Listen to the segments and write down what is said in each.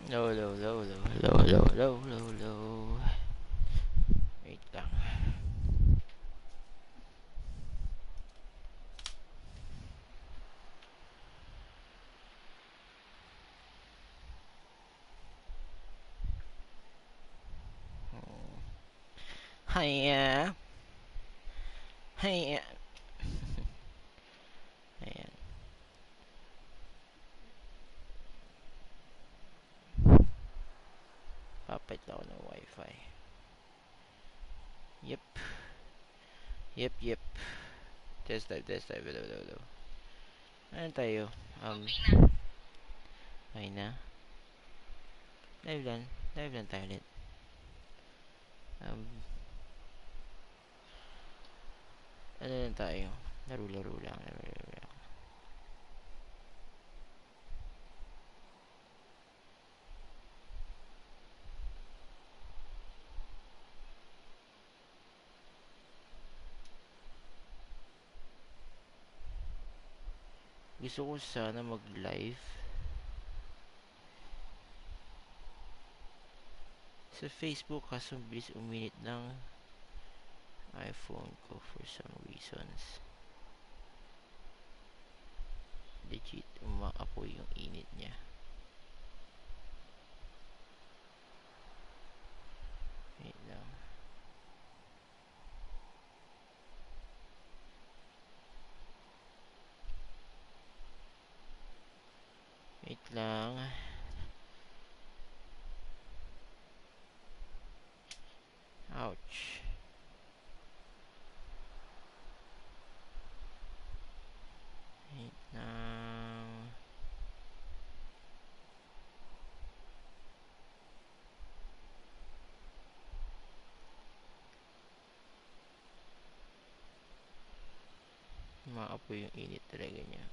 Low, low, low, low, low, low, low, low, low. Wait lang. Hiya. Hiya. Ayan. Papait ako ng wifi. Yep. Yep, yep. Test live, test live. Hello, hello, hello. Ano tayo? Okay na. Live lang. Live lang tayo ulit. Um, ano lang tayo? Laro-laro lang. Laro-laro lang. Gusto ko sana mag-live sa Facebook kaso bilis uminit ng iPhone ko for some reasons. Legit, umaapoy yung init niya. Wait lang. Wait lang. Ouch. Wait lang. Umaapoy yung init talaga niya.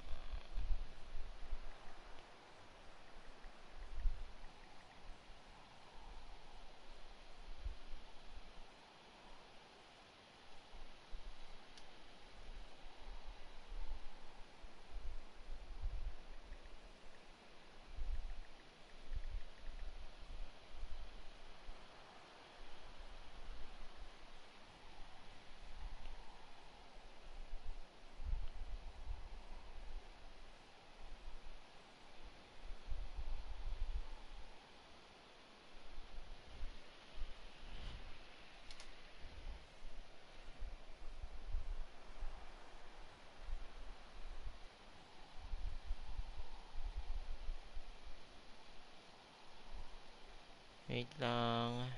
Wait lang.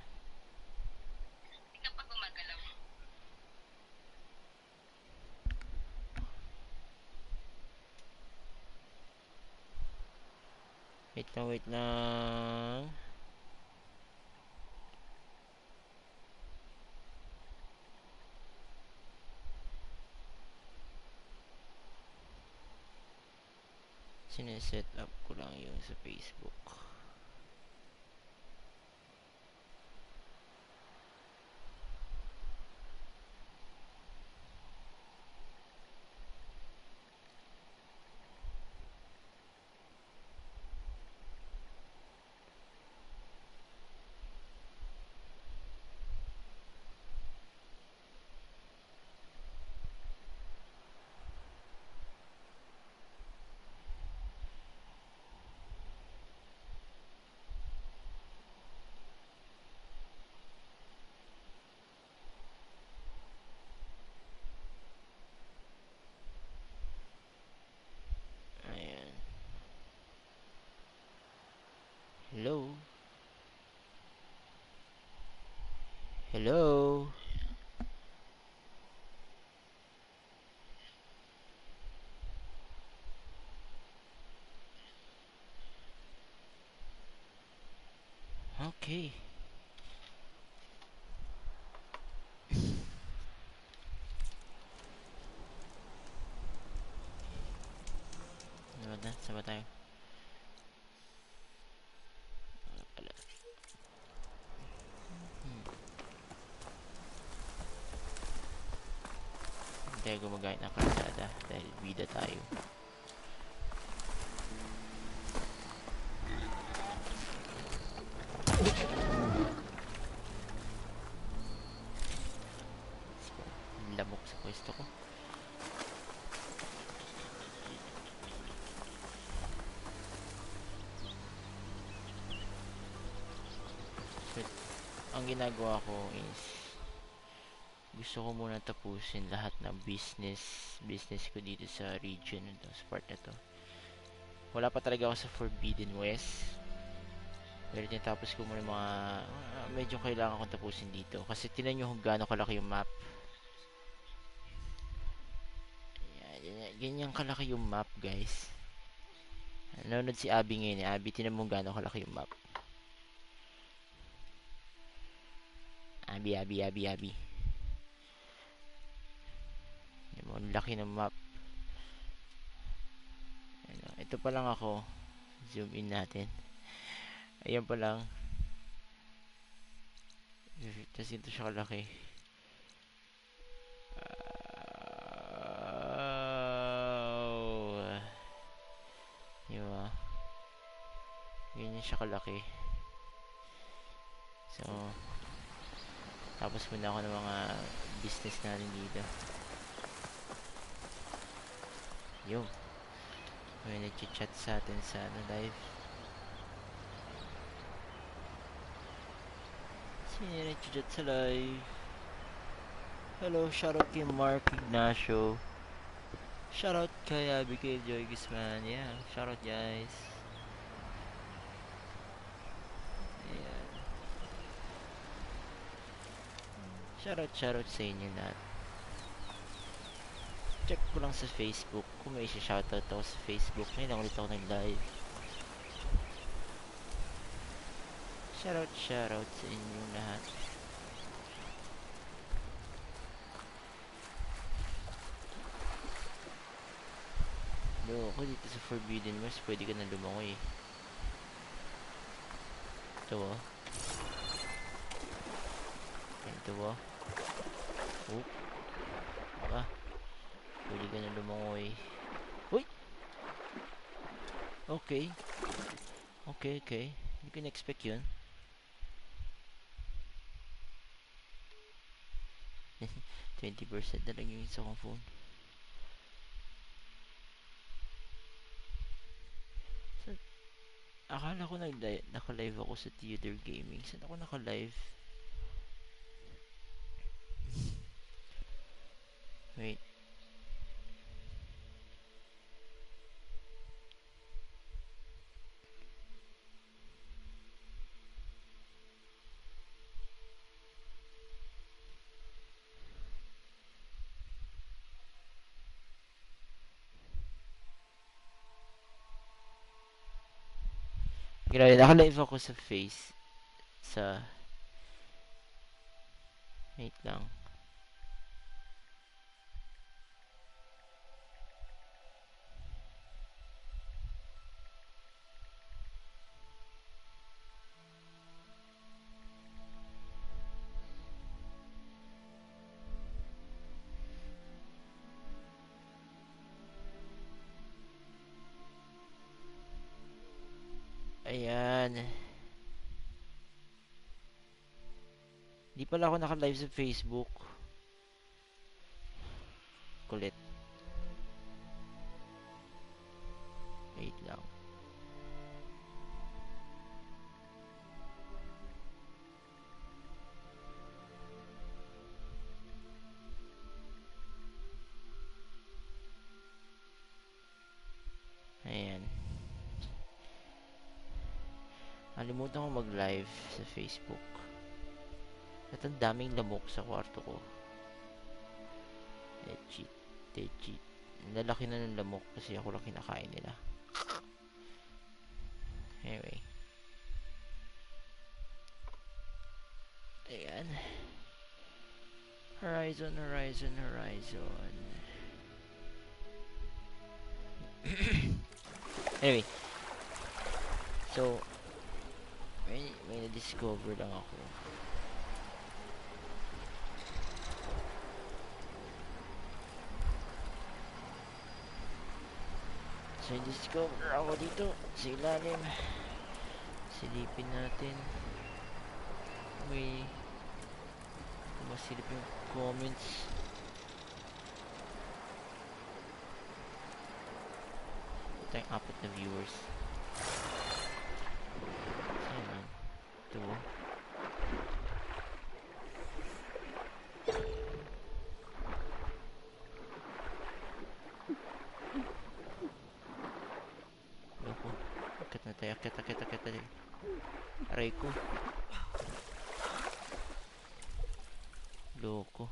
Wait lang, wait lang. Sineset up ko lang yung sa Facebook. Ayan. Hello? Hello? Okay. Ano na? Saan ba tayo? Pala. Hindi tayo gumagamit ng kalsada dahil bida tayo. ang ginagawa ko is gusto ko muna tapusin lahat ng business ko dito sa region ito, sa part na to. Wala pa talaga ako sa Forbidden West, pero tinatapos ko muna mga medyo kailangan kong tapusin dito kasi tinan nyo kung gaano kalaki yung map. Ganyan kalaki yung map, guys. Nanonood si Abby ngayon. Abby, tinan mo gaano kalaki yung map. Abby. Ang laki ng map. Ito pa lang ako. Zoom in natin. Ayan pa lang. Tapos ito siya kalaki. Diba? Ganyan siya kalaki. So, tapos muna ako ng mga business natin dito. Yung may nag-chat sa atin sa live. Sino nag-chat sa live? Hello, shoutout kay Mark Ignacio. Shoutout kay Abigail Joy Guzman. Yeah, shoutout guys. Ayan. Shoutout sa inyo lahat. Check ko lang sa Facebook kung may shoutout ako sa Facebook. Ngayon lang ulit ako nag-live. Shoutout sa inyo lahat. Ako dito sa Forbidden West, pwede ka na lumangoy. Ito oh. Ito oh. Oop. Baka. Pwede ka na lumangoy. Uy! Okay. Hindi ko na-expect yun. 20% na lang yung isa kong phone. So, akala ko naka-live ako sa Theater Gaming. Saan ako naka-live? Wait. Grabe, naka-live ako sa wait lang. Ayan. Di pala ako naka-live sa Facebook. Kulit. Wait lang. Ayan. Nalimutan ko mag-live sa Facebook. At ang daming lamok sa kwarto ko. Legit. Nalaki na ng lamok kasi ako lang kinakain nila. Anyway. Ayan. Horizon. Anyway. So, may na-discover lang ako. So, discover ako dito sa ilalim. Silipin natin. May masilip yung comments. Ito yung apat na viewers. Ayan. Ito. Akit. Aray ko. Loko.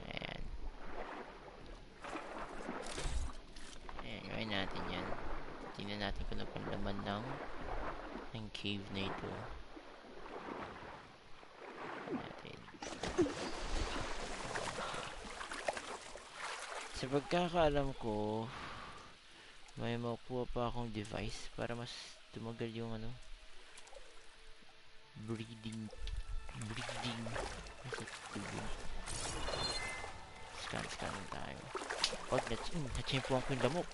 Ayan. Ayan, gawin natin yan. Tingnan natin kung ano pang laman ng cave na ito. Natin. Sa pagkakaalam ko, may makuha pa akong device para mas tumagal yung ano, breeding. Nasa tubig. Scan tayo. Pag natsimpuan ko yung lamok.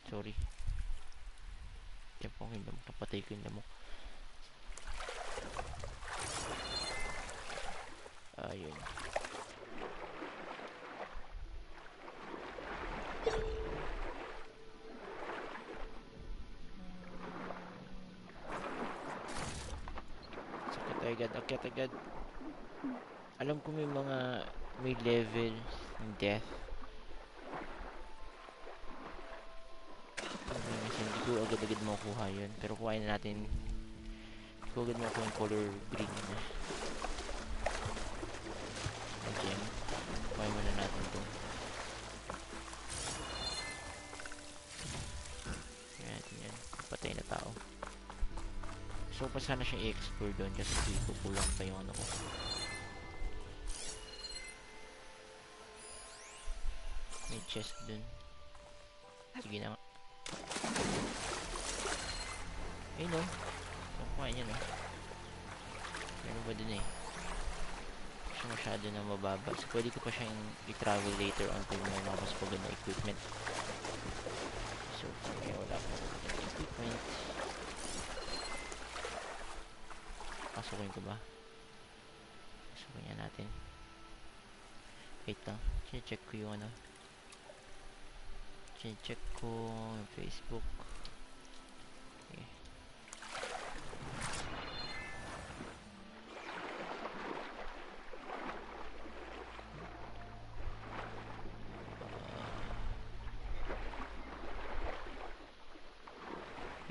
Sorry. Natsimpuan ko yung lamok. Napatay ko yung lamok. Ayun. Akyat agad. Alam ko may level ng death. Hindi ko agad makukuha yun. Pero kuhain na natin. Hindi ko agad makukuha yung color green na. Gem. Kuhain muna natin ito. Kuhain natin yan. Patay na tao. So pa sana siya i-explore doon kasi hindi ko kulang pa yung ano ko. May chest doon. Sige na nga. Ayun o. Kumain yan o. Meron ba dun eh. Siya masyado na mababa. So pwede ko pa siyang i-travel later on kung may mga mas paganda equipment. So okay, wala pa equipment. Pasukin ko ba? Pasukin nga natin. Wait lang. Check ko yung ano. Check ko yung Facebook. Okay.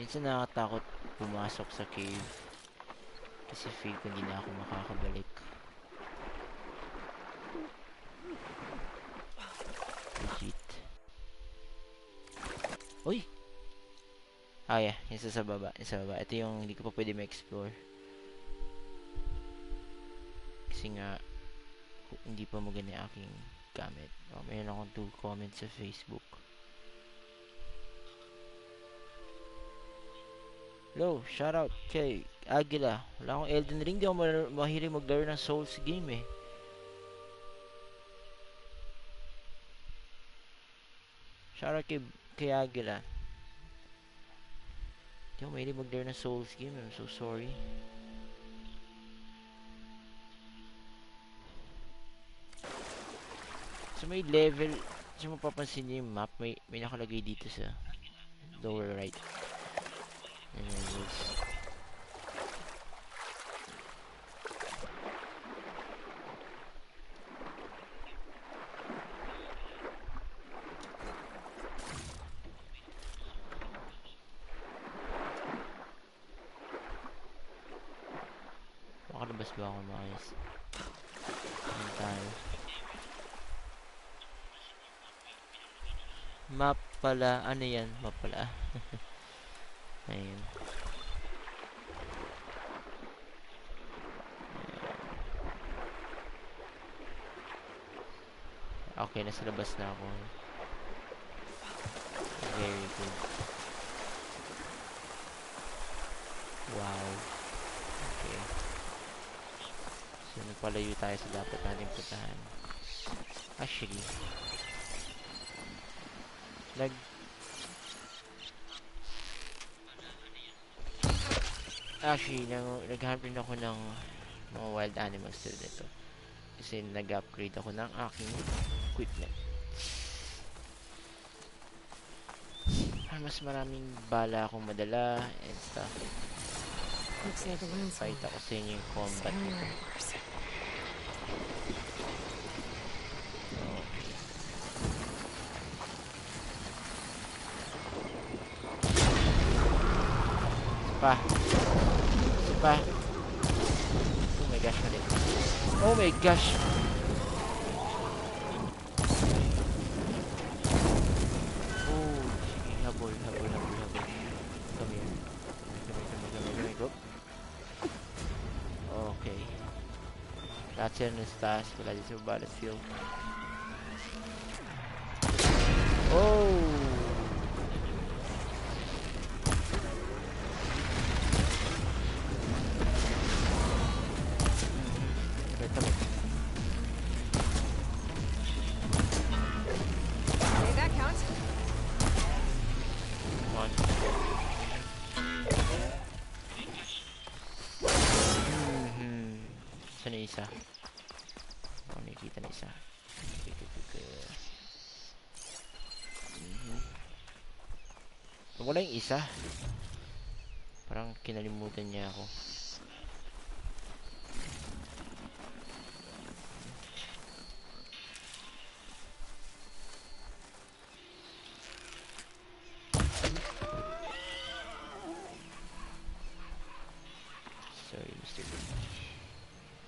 Minsan nakakatakot pumasok sa cave. Kasi feel ko hindi na ako makakabalik. Legit. Uy! Yeah. Yung sa baba. Ito yung hindi ko pa pwede ma-explore. Kasi nga, hindi pa maganda yung aking gamit. Mayroon akong 2 comments sa Facebook. Hello, shoutout kay Aguila. Wala akong Elden Ring. Di ako mahilig maglaro ng Souls game eh. Shoutout kay Aguila. Di ako mahilig maglaro ng Souls game. I'm so sorry. So may level. So mapapansin niyo yung map. May nakalagay dito sa lower right. Levels. Makalabas ba ako maayos? Ayan tayo. Map pala. Ano yan? Map pala. Ayun. Okay, nasa labas na ako. Very good. Wow. Okay. So, nagpalayo tayo sa dapat natin puntahan. Actually, naghanap rin ako ng mga wild animals dito. Kasi nag-upgrade ako ng aking equipment. Mas maraming bala akong madala and stuff. Looks Okay, like a so ransom. pakita ko sa inyo yung combat Scary nito. wrappers. Okay. Pa. Pa. Oh my gosh, mali. Oh my gosh! Oh, sige, habol, habol, habol, habol. Come here. Come here, come here, come here, come here, go. Okay. Lahat sila ng stars, wala dito sa battlefield. Oh! Wait a minute. Made that count. Come on. Saan yung isa? Oh, nakikita na isa. Wala yung isa. Parang kinalimutan niya ako. Sorry, Mr. B.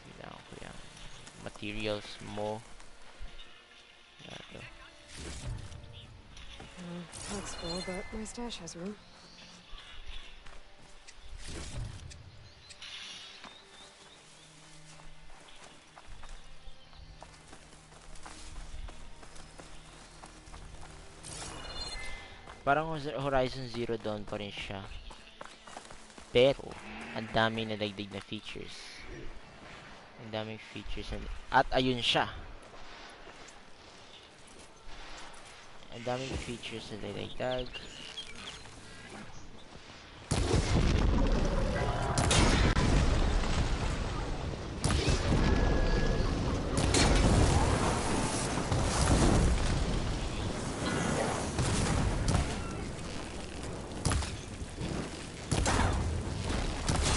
Kailangan ko yung materials mo. Ito. Looks full, but my stash has room. Parang Horizon Zero Dawn pa rin siya. Pero, ang dami na dagdag na features. Ang daming features. At ayun siya. Ang daming features na dagdag.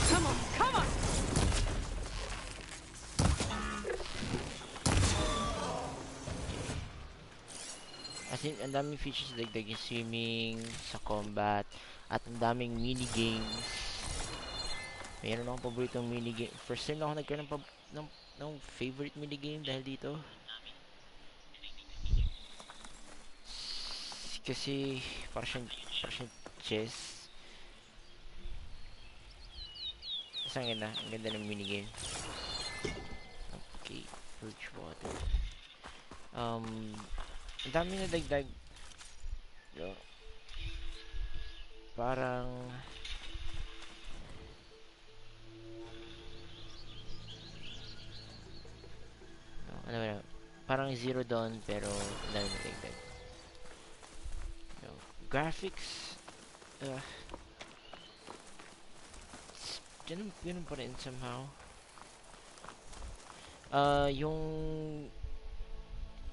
Come on, come on! As in, ang daming features na dagdag yung swimming, sa combat, at ang daming minigames. Mayroon akong paboritong minigame. First time na ako nagkaroon ng favorite minigame dahil dito. Kasi, parang siyang chess. Kasi ang ganda ng minigame. Okay, purge water. Ang dami na dagdag. No? Parang no, ano ba, parang Zero Dawn pero ang dami na dagdag. No, graphics, uh, ganun pa rin somehow. Yung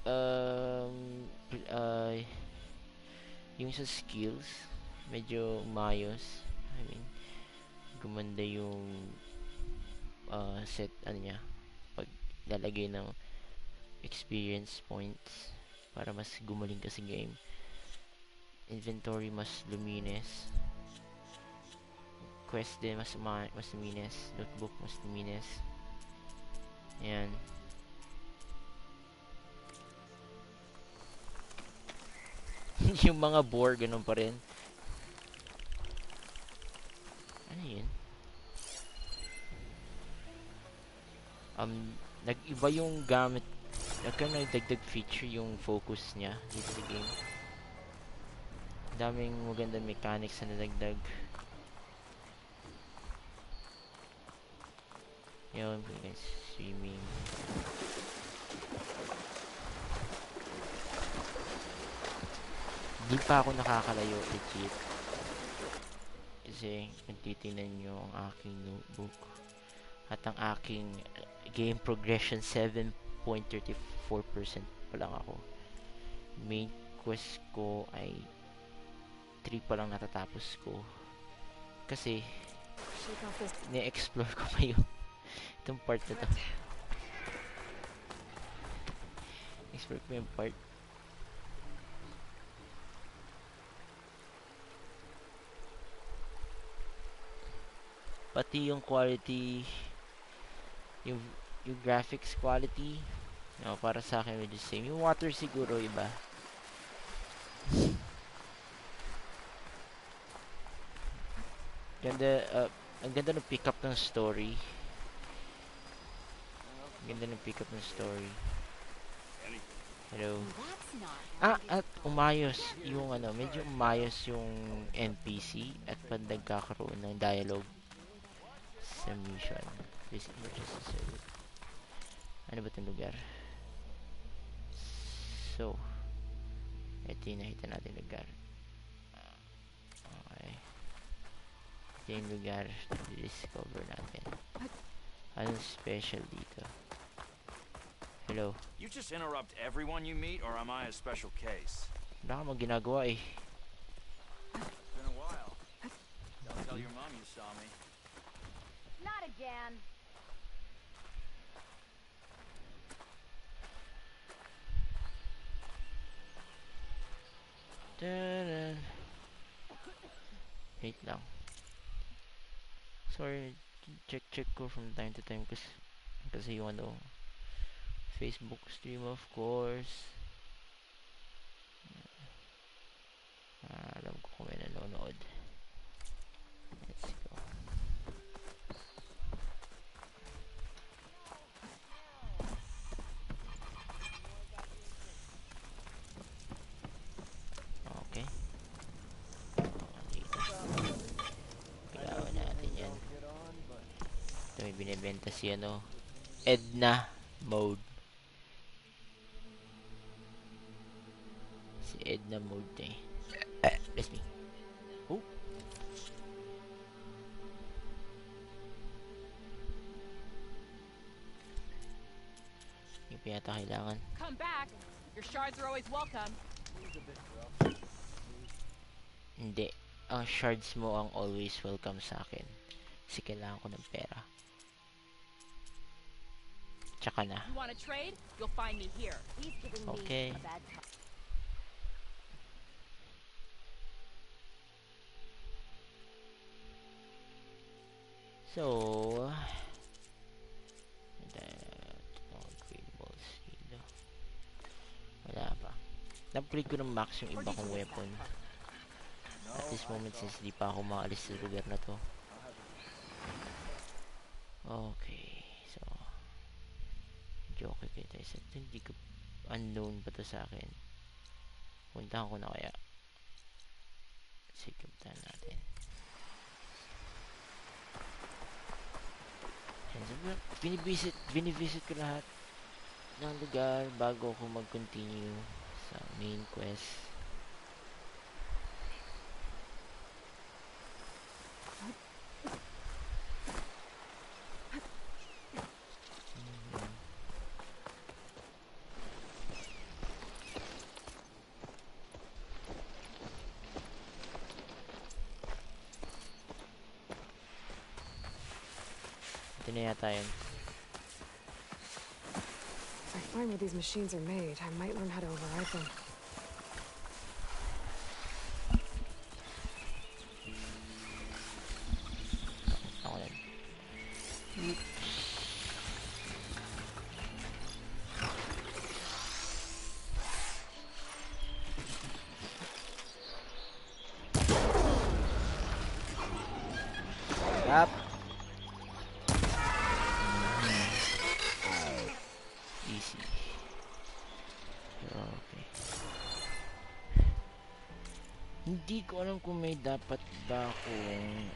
um uh, yung sa skills medyo maayos. I mean, gumanda yung set ano niya pag lalagay ng experience points para mas gumaling ka sa game. Inventory mas luminis. Quest din mas luminis. Notebook mas luminis. Ayan. Yung mga board ganun pa rin. Ano yun? Nag-iba yung gamit. Nagkaroon ng dagdag feature yung focus niya dito sa game. Daming magandang mechanics na nadagdag. Yun, swimming. Di pa ako nakakalayo legit. Kasi kung titignan nyo ang aking notebook at ang aking game progression 7.34% pa lang ako. Main quest ko ay 3 pa lang natatapos ko. Kasi Shake off this. ni-explore ko pa yung itong part na to. Explore ko yung part. Pati yung quality, yung graphics quality, no, para sa akin medyo same. Yung water siguro iba. Ganda, ang ganda ng pick up ng story. Ang ganda ng pick up ng story. Hello. At umayos yung ano, medyo umayos yung NPC at pag nagkakaroon ng dialogue sa mission. This emergency service. Ano ba itong lugar? So, ito yung nakita natin lugar. Okay. Ito yung lugar na discover natin. Anong special dito? Hello. You just interrupt everyone you meet, or am I a special case? Wala ka ginagawa eh. Been a while. Don't tell your mom you saw me. Not again. Taran. Wait lang. Sorry, check ko from time to time kasi yung ano, Facebook stream of course. Alam ko kung may nanonood. Let's go. Okay. Dito. Kailangan natin yan. Ito may binibenta si ano, Edna mode. Si Edna mode eh. Bless me. Oh. Hindi pa yata kailangan. Come back. Your shards are always welcome. Hindi. Ang shards mo ang always welcome sa akin. Kasi kailangan ko ng pera. Tsaka na. You want to trade? You'll find me here. He's giving Okay. me a bad time. So, upgradables dito. Wala pa. Na-upgrade ko ng max yung iba kong weapon. At this moment since di pa ako maalis sa lugar na to. Okay. So, joke kayo tayo sa ito. Hindi ko unknown pa to sa akin. Puntahan ko na kaya. Sige, puntahan natin. Binivisit ko lahat ng lugar bago ako mag-continue sa main quest. Ito na yata yun. If I find where these machines are made, I might learn how to override them. Ako lang. Up. Easy. Okay. Hindi ko alam kung may dapat ba akong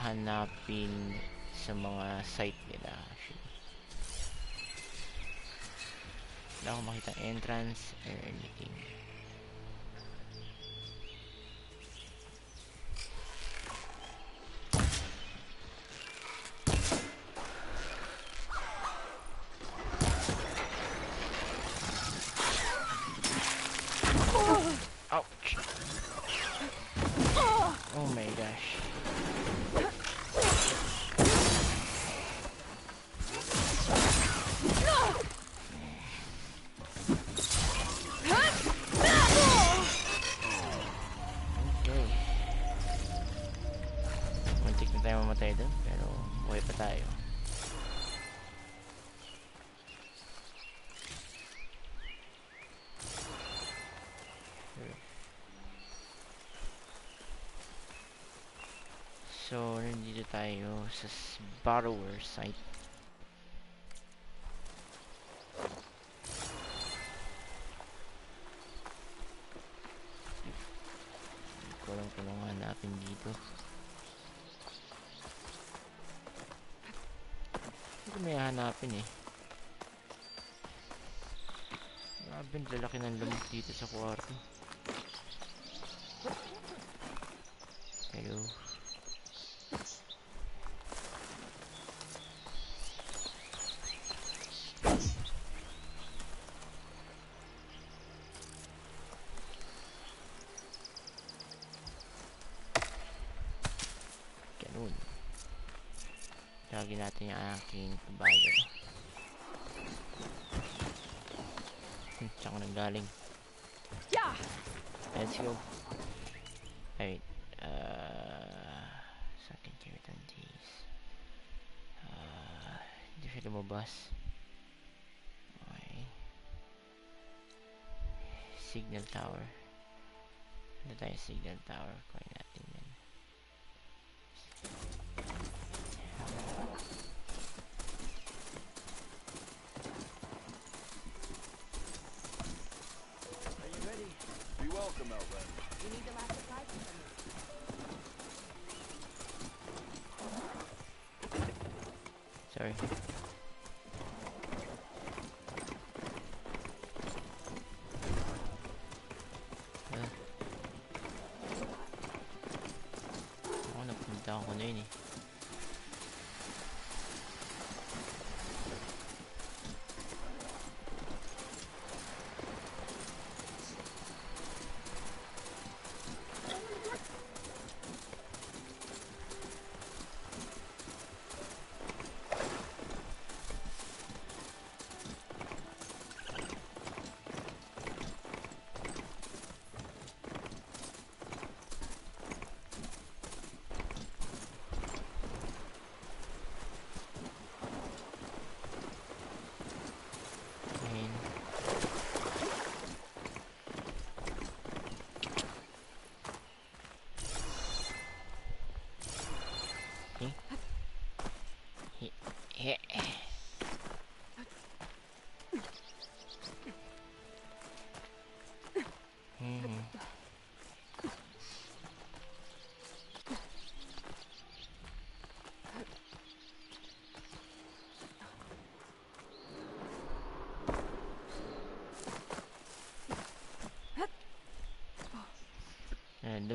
hanapin sa mga site nila actually. Wala akong makita entrance or anything. Ouch! Oh my gosh. tayo sa borrower site. Hindi ko alam kung anong hanapin dito. Hindi ko may hanapin eh. Grabe, ang lalaki ng lamok dito sa kwarto. Hello. Ganun. Lagi natin yung aking kabayo. Saan ko nanggaling? Yeah. Let's go. Alright. Second year 20s. Hindi siya lumabas. Okay. Signal tower. Ano tayo signal tower? Kunin natin yan. Are you ready? Be welcome, Outlander. You need the last supplies from me. Sorry. Ako napunta ako na yun eh. Ayun. Eh? Hmm.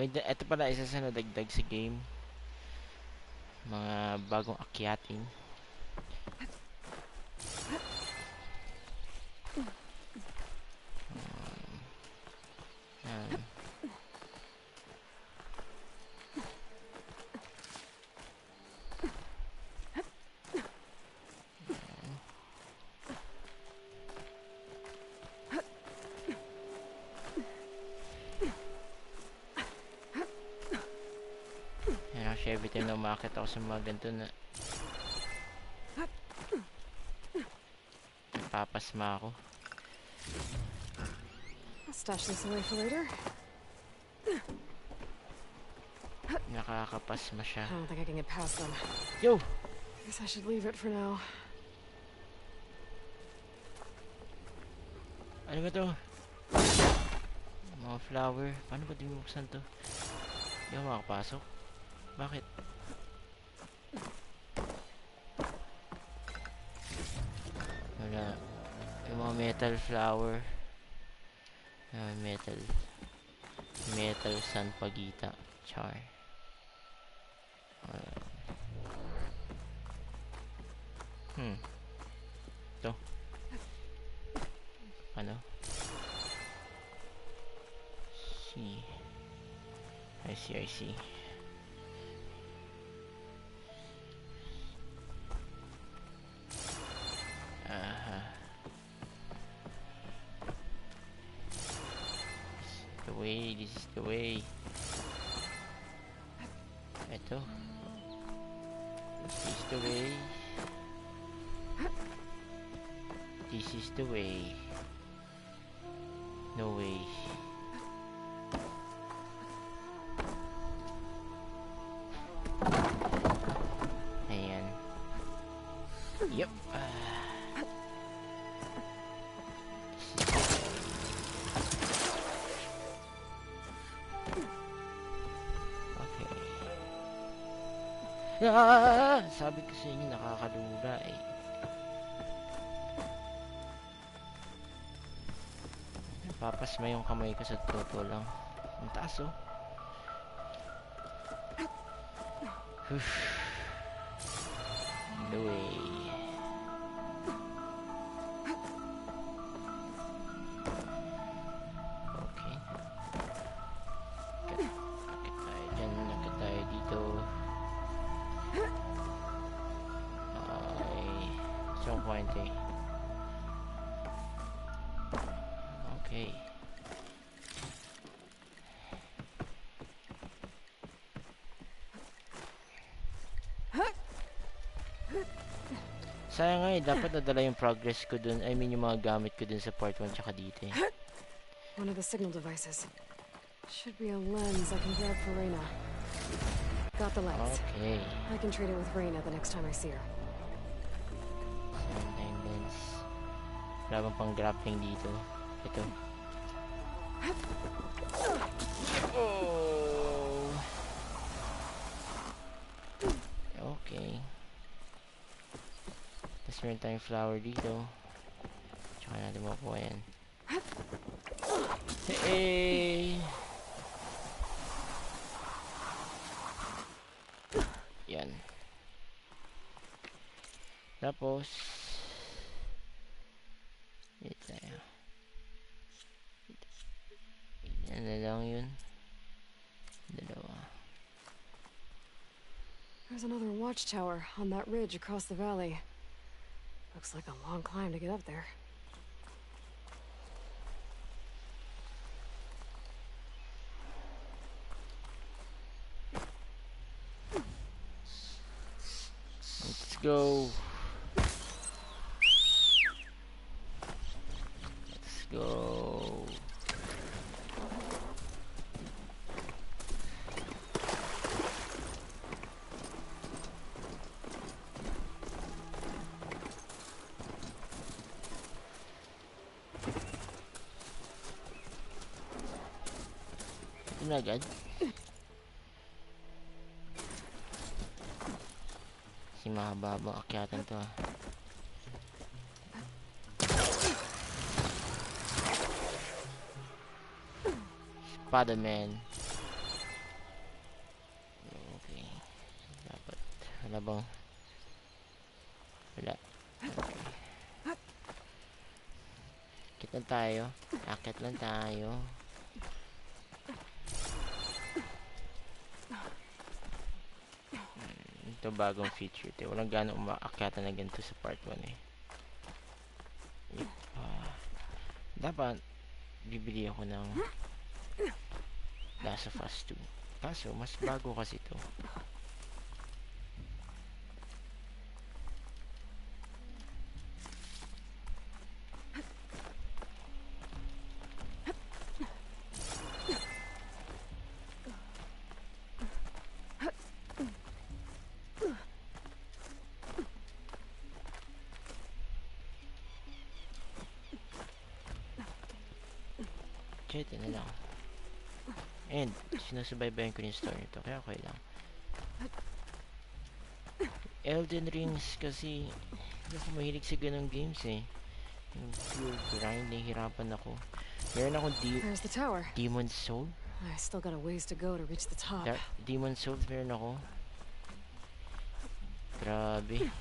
Ito pala isa sa nadagdag sa game. Mga bagong akyatin. Yan. Yan, actually every time na umakit ako sa mga ganito na napapasma ako. I'll stash this away for later. Nakakapasma siya. I don't think I can get past them. Yo! Guess I should leave it for now. Ano ba to? Mga flower. Paano ba dinubuksan to? Hindi ako makapasok. Bakit? Wala. Yung mga metal flower. Metal. Metal sanpagita. Char. Ito. Ano? See. I see. This is the way. Ito. This is the way. This is the way. No way. Sabi ko sa inyo, nakakalula eh. Papasma yung kamay ko sa totoo lang. Ang taas oh. No way. Okay. Akit tayo dyan. Akit tayo dito. Ay. So point eh. Okay. Sayang nga eh, dapat nadala yung progress ko dun. I mean yung mga gamit ko dun sa part 1 tsaka dito eh. One of the signal devices. Should be a lens I can grab for Reyna. Got the lens. Okay. I can trade it with Reyna the next time I see her. Sunline lens. Wala bang pang grappling dito? Ito. Oh. Okay. Tapos meron tayong flower dito. Tsaka natin makuha yan. Hey! Yan. Tapos yan tayo. Yan na lang yun. Dalawa. There's another watchtower on that ridge across the valley. Looks like a long climb to get up there. Let's go. Let's go. Ito na agad. Si mahababang akyatan to ah. Spider-Man. Okay. Dapat. Wala bang? Wala. Okay. Akit lang tayo. Akit lang tayo. Ito bagong feature ito. Walang gano'ng umaakyatan na ganito sa part 1 eh. Dapat bibili ako ng Last of Us 2. Kaso mas bago kasi ito. Ito na lang. And sinusubaybayan ko yung story nito, kaya okay lang. Elden Rings kasi hindi ako mahilig sa ganong games eh. Yung pure grind, nahihirapan ako. Meron akong There's the tower. Demon Soul. I still got a ways to go to reach the top. Demon Souls meron ako. Grabe.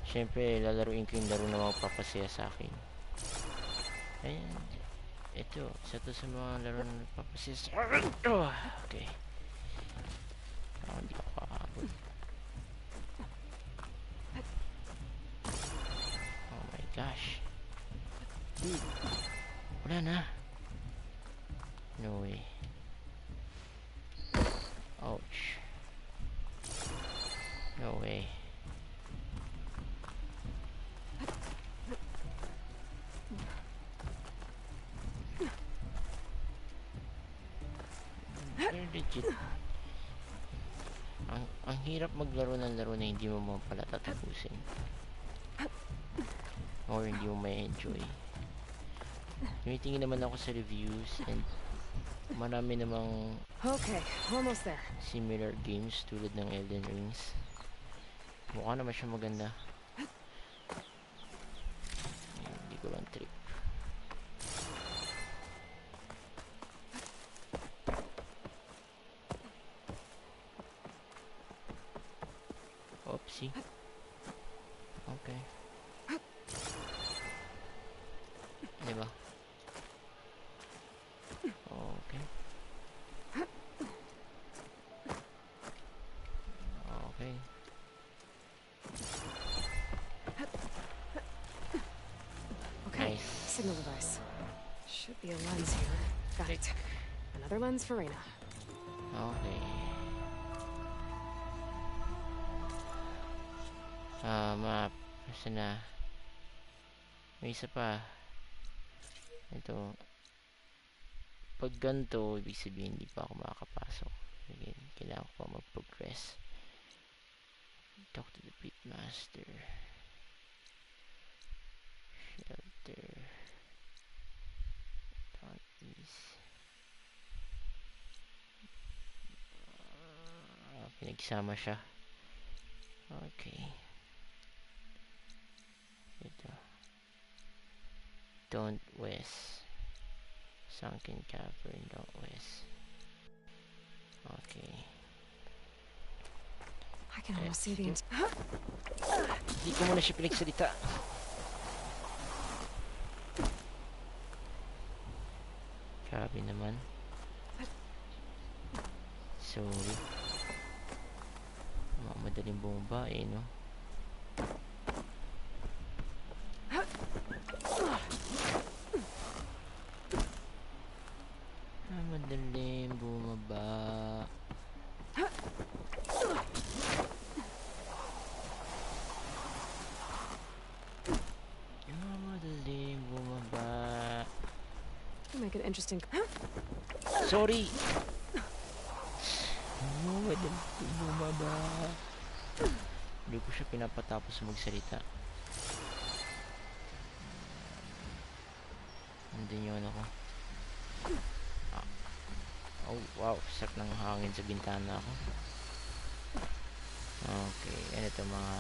Siyempre, lalaruin ko yung laro na magpapasaya sa akin. Ayan. Ito, isa to sa mga laro na magpapasaya sa akin. Oh, okay. Hindi ako kaabot. Oh my gosh. Dude. Wala na. No way. Ouch. No way. Legit. Ang hirap maglaro ng laro na hindi mo pala tatapusin. Or hindi mo may enjoy. Tumitingin naman ako sa reviews and marami namang Okay, almost there. similar games tulad ng Elden Rings. Mukha naman siya maganda. Hindi ko lang trip. Oopsie. Okay. Diba? Okay. Okay. Okay, Nice. signal device. Should be a lens here. Got it. Another lens for Reyna. Okay. Map. Kasi na. May isa pa. Ito. Pag ganito, ibig sabihin hindi pa ako makakapasok. Again, kailangan ko pa mag-progress. Talk to the pitmaster. Shelter. Parties. Pinagsama siya. Okay. Ito. Don't west. Sunken cavern, don't west. Okay. I can almost see the Hindi ko muna siya pinagsalita. Grabe naman. Sorry. Mga madaling bomba eh, no? Madaling bumaba. Madaling bumaba. make an interesting. Sorry. Madaling bumaba. Hindi ko siya pinapatapos magsalita. Nandun yun ako. Oh wow, sak ng hangin sa bintana ako. Okay, ano ito mga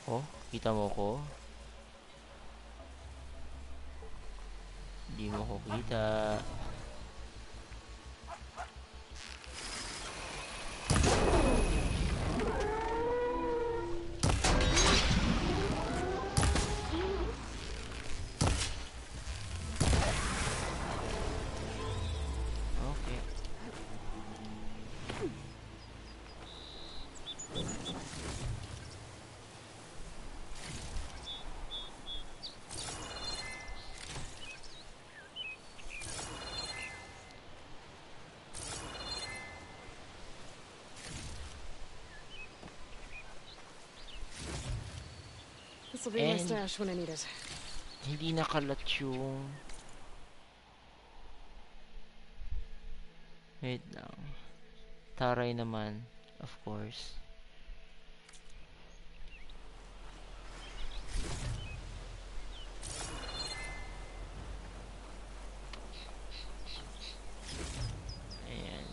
oh, kita mo ko? Hindi mo ko kita. Okay. This will be my And- stash when I need it. Hindi nakalat yung... Wait lang. Taray naman, of course. Ayan.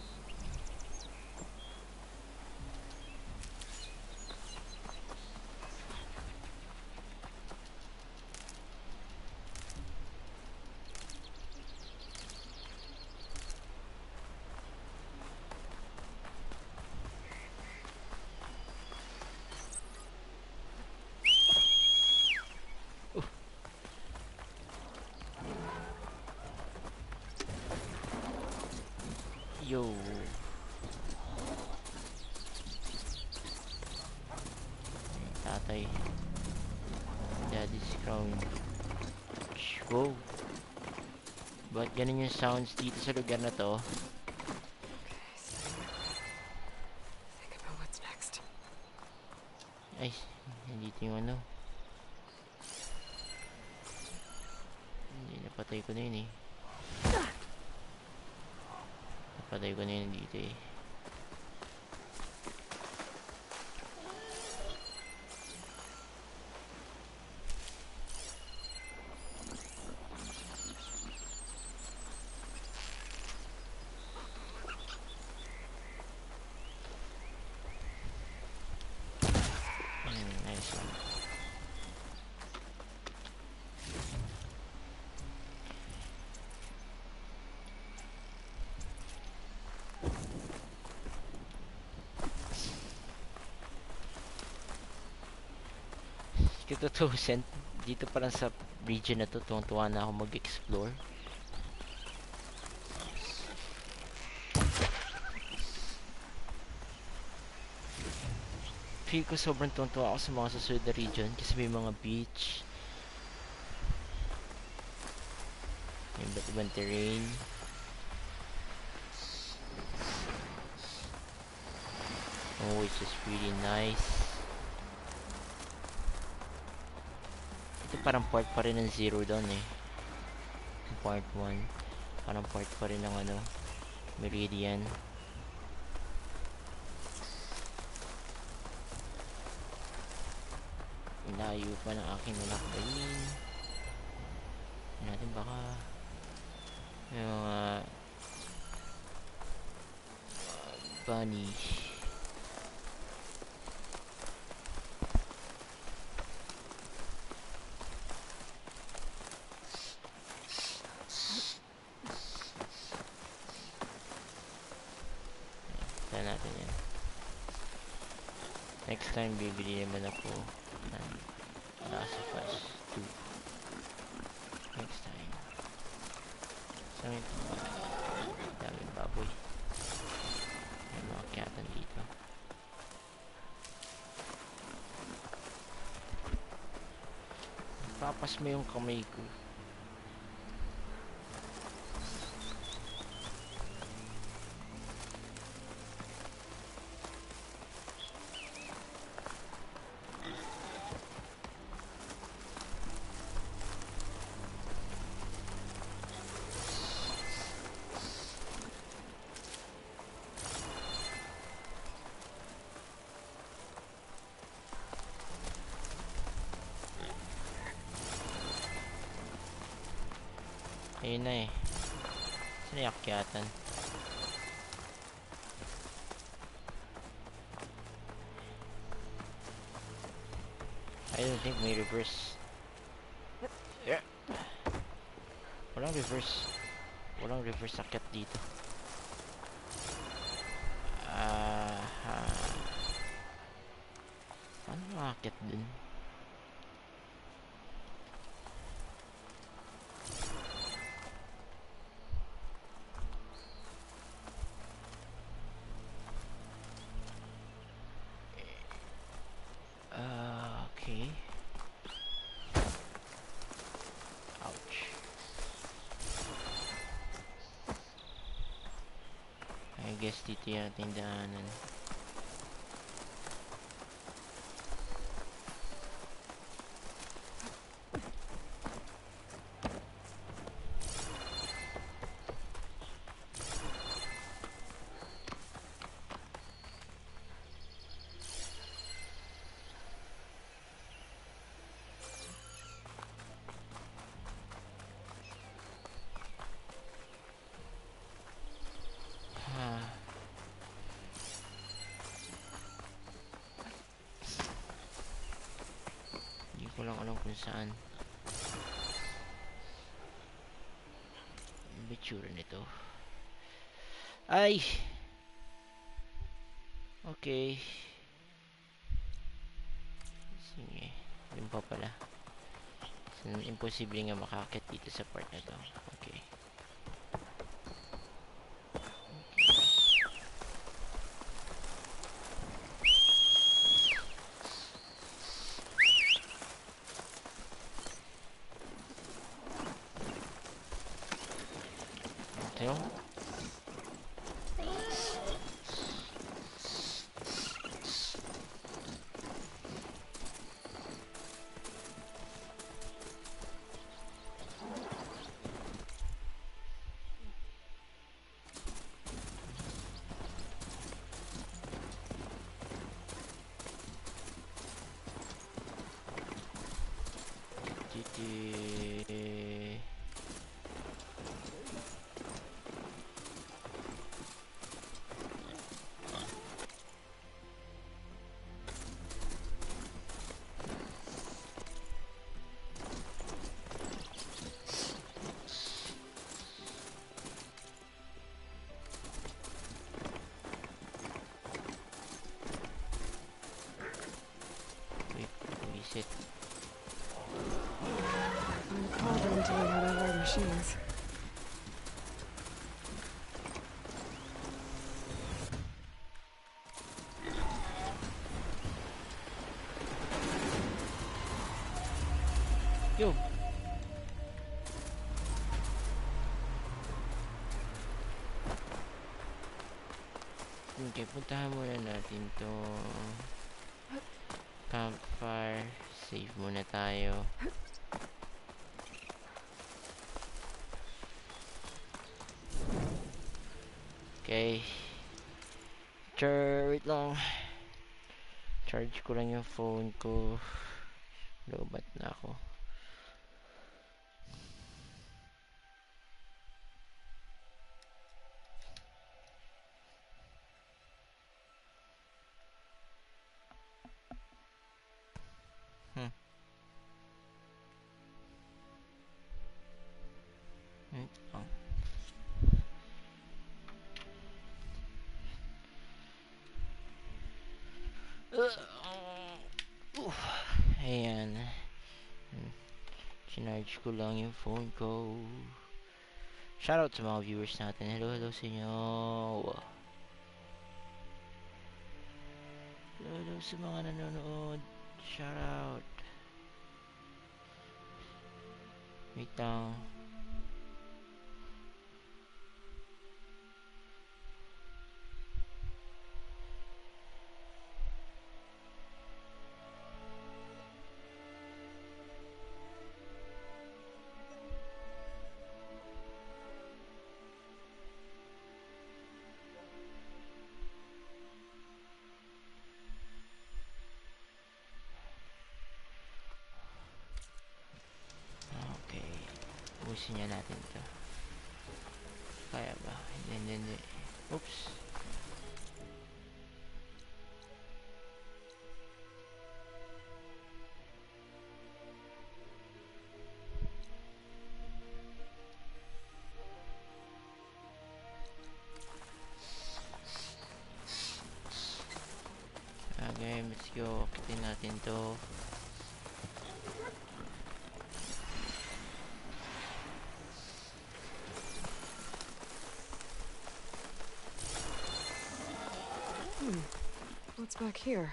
patay. Daddy's crown. Whoa. Ba't ganun yung sounds dito sa lugar na to? Okay, steady my breath. Think about what's next. Ay, nandito yung ano. Hindi, napatay ko na yun eh. Napatay ko na yun dito eh. Nice one. Kitutusin, dito pa lang sa region na to, tuwang-tuwa na ako mag-explore. Feel ko sobrang tuwang-tuwa ako sa mga susunod na region kasi may mga beach, may iba't ibang terrain. Oh, it's just really nice. Ito parang part pa rin ng Zero Dawn eh. Part 1. Parang part pa rin ng ano, Meridian. Layo pa ng aking nalakbayin. Natin baka may mga bunny. Tignan natin yan. Next time bibili naman ako ng Last of Us 2. Next time. Saan ito? Daming baboy. May mga kyatan dito. Papas mo yung kamay ko. Ayun na eh. Saan yung akyatan? I don't think may reverse. Yeah. Walang reverse. Walang reverse akyat dito. Paano maakyat dun? Okay. Ouch. I guess dito yung ating daanan. Hindi ko lang alam kung saan. Ang bitsura nito. Ay! Okay. Sige. Yun pa pala. So, imposible nga makakit dito sa part na to. Okay. You know? Wait, reset. I'm cauldron to learn how to wire machines. Yo! Okay, puntahan muna natin to campfire. Save muna tayo. Okay. Wait lang. Charge ko lang yung phone ko. Lobat na ako. Wait lang. Ayan. Sinarge ko lang yung phone ko. Shoutout sa mga viewers natin. Hello, hello sa inyo. Hello, hello sa mga nanonood. Shoutout. Wait lang. Okay. Ubusin niya natin to. Kaya ba? Hindi. Oops. Okay, let's go. Akitin natin to. What's back here?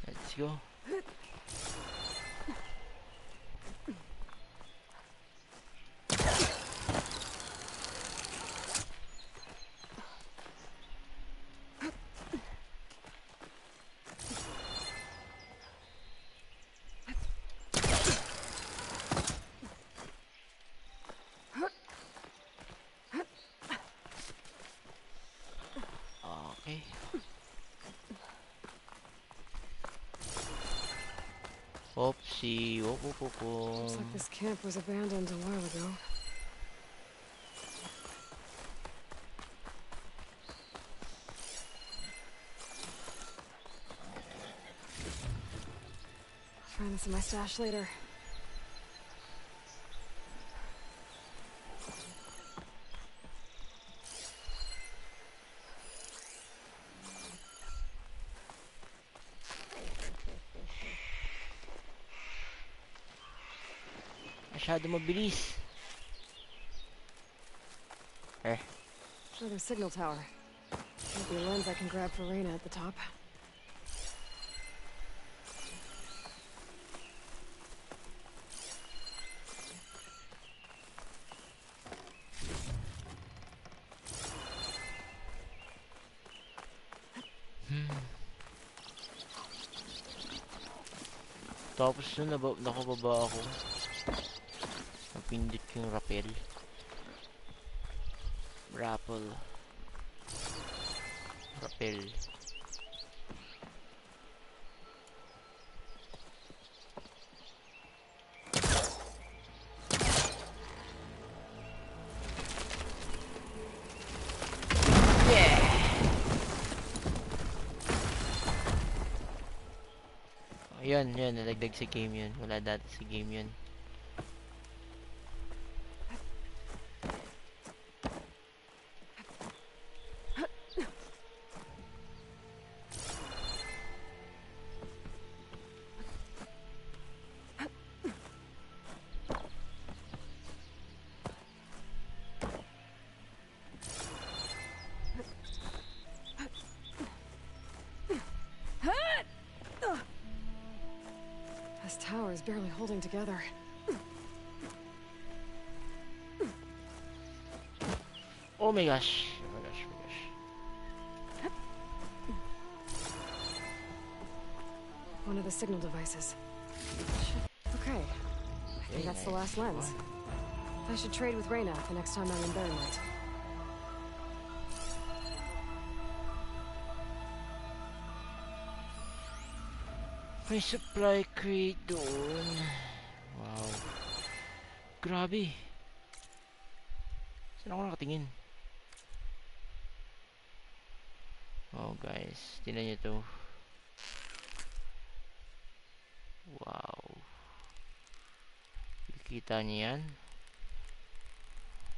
Let's go. Okay. Oopsie. Looks like this camp was abandoned a while ago. I'll find this in my stash later. Masyado mabilis. Another signal tower. Maybe a lens I can grab for Reyna at the top. Tapos nun, nakababa ako. Napindot ko yung rappel. Rappel. Yun, nalagdag sa game yun. Wala dati sa game yun. This tower is barely holding together. Oh my gosh. One of the signal devices. Okay. I think that's the last lens. I should trade with Reyna the next time I'm in Barrymite. May supply crate doon. Wow. Grabe. Saan ako nakatingin? Oh guys, tingnan nyo to. Wow. Kita niyo yan?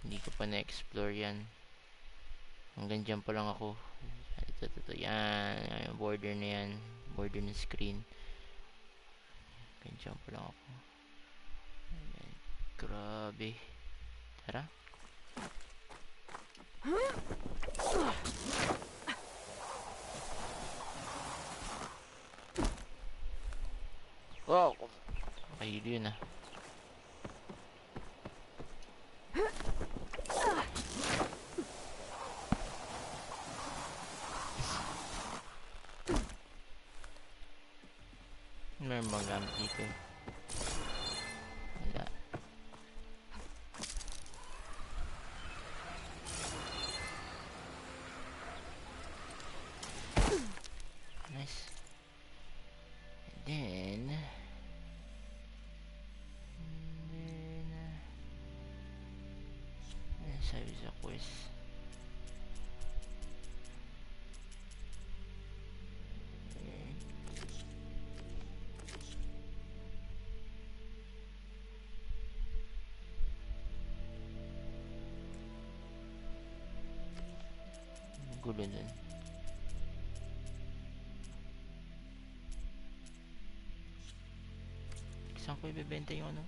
Hindi ko pa na-explore yan. Hanggang dyan pa lang ako. Ito. Yan. Yung border na yan. Border ng screen. Hanggang dyan pa lang ako. Ayan. Grabe. Tara. Wow. Makahilo yun ah. Meron bang gamit dito? Wala. Nice. And then sabi sa quest. Gulo nun. Saan ko ibebenta yung ano?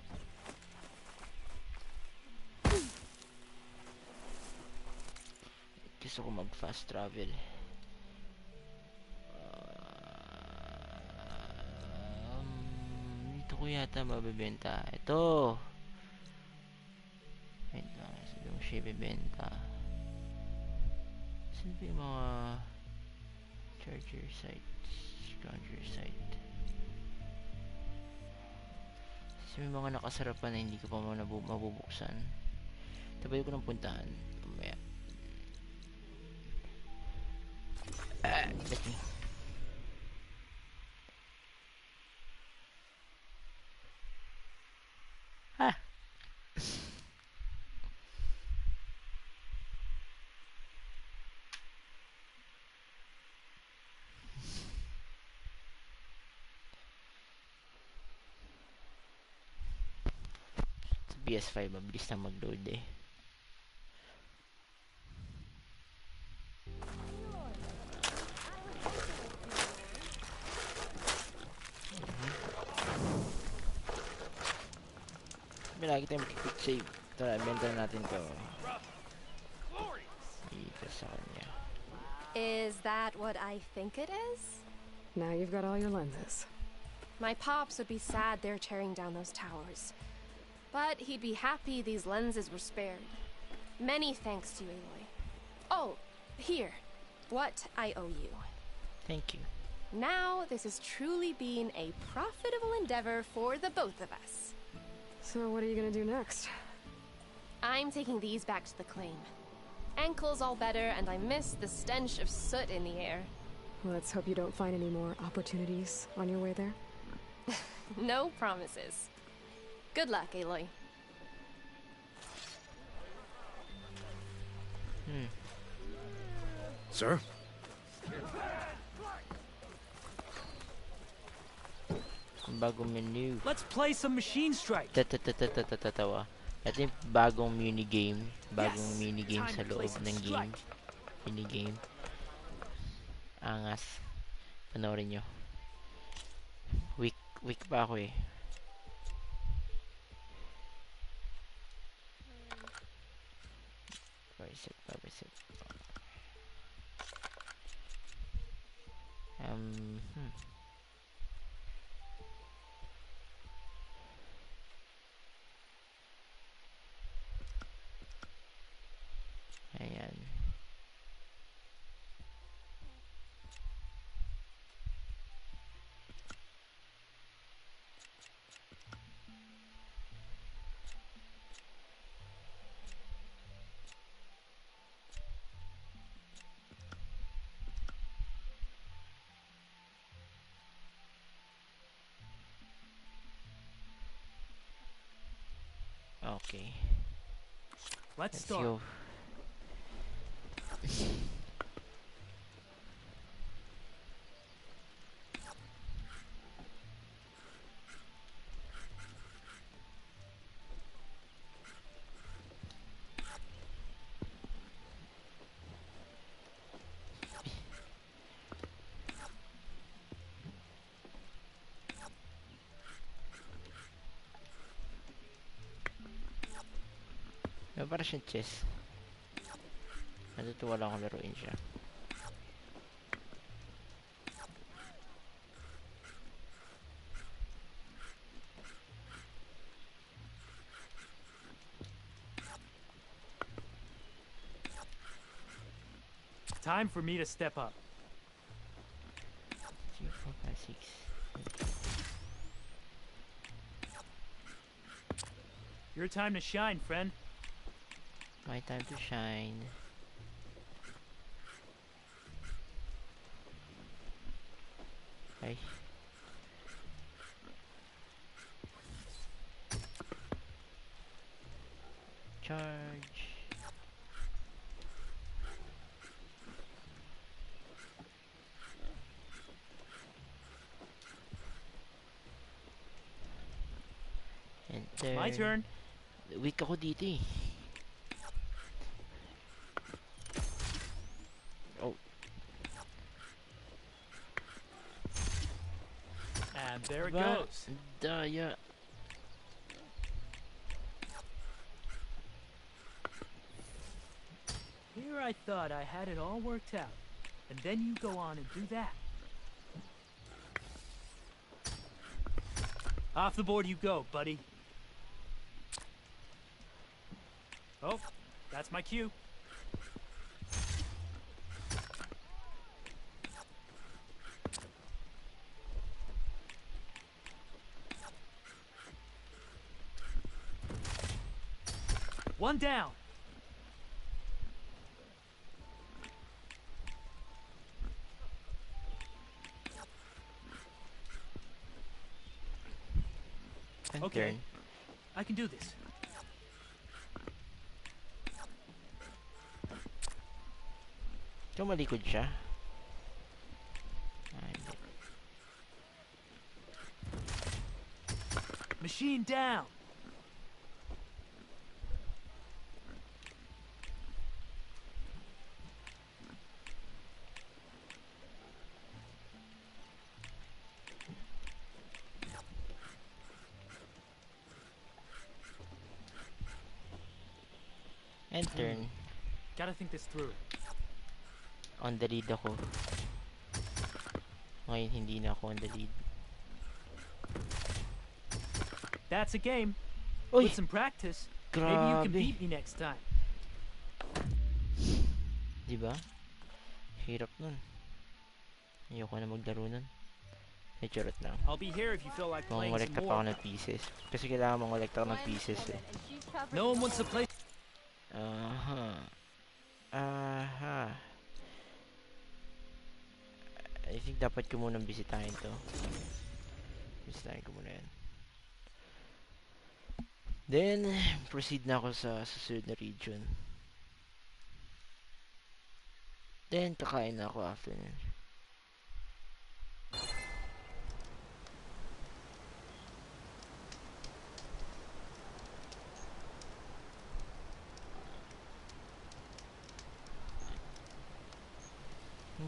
Gusto ko mag fast travel. Dito ko yata mabebenta. Ito! Wait lang. Sabi mo siya ibebenta. Saan ba yung mga charger sites? Charger site. Kasi may mga nakasarapan na hindi ko pa mabubuksan. Tabayo ko ng puntahan. Mamaya. Let me. PS5 mabilis na mag-load eh. Lagi tayong quick save. Tara, benta natin to. Dito sa kanya. Is that what I think it is? Now you've got all your lenses. My pops would be sad they're tearing down those towers. But he'd be happy these lenses were spared. Many thanks to you, Aloy. Oh, here. What I owe you. Thank you. Now, this has truly been a profitable endeavor for the both of us. So what are you gonna do next? I'm taking these back to the claim. Ankle's all better, and I miss the stench of soot in the air. Let's hope you don't find any more opportunities on your way there. No promises. Good luck, Aloy. Sir? Bagong menu. Let's play some Machine Strike. Tawa. Ito yung bagong minigame. Bagong Yes! minigame Time sa to play loob some ng game. Strike. Minigame. Angas. Panoorin nyo. Weak pa ako eh. Reset. Ayan. Okay. Let's Let's start. go. Para siyang chess. Natutuwa lang akong laruin siya. Time for me to step up. 3, 4, 5, 6. Your time to shine, friend. My time to shine. Ay. Charge. Enter. My turn. Weak ako dito eh. And there it Ba- goes. Daya. Here I thought I had it all worked out. And then you go on and do that. Off the board you go, buddy. Oh, that's my cue. One down. Okay. Turn. I can do this. So malikod siya. Ah, hindi. Machine down. And turn. Gotta think this through. On the lead ako. Ngayon hindi na ako on the lead. That's a game. Uy! With some practice, maybe you can Grabe. beat me next time. Diba? Hirap nun. Ayoko na maglaro nun. Ay, charot lang. I'll be here if you feel like playing some Mangolekta pa more. ako ng pieces. Kasi kailangan mangolekta ako ng pieces eh. No one wants to play. Aha. Aha. I think dapat ko munang bisitahin to. Bisitahin ko muna yan. Then, proceed na ako sa susunod na region. Then, kakain na ako after nun.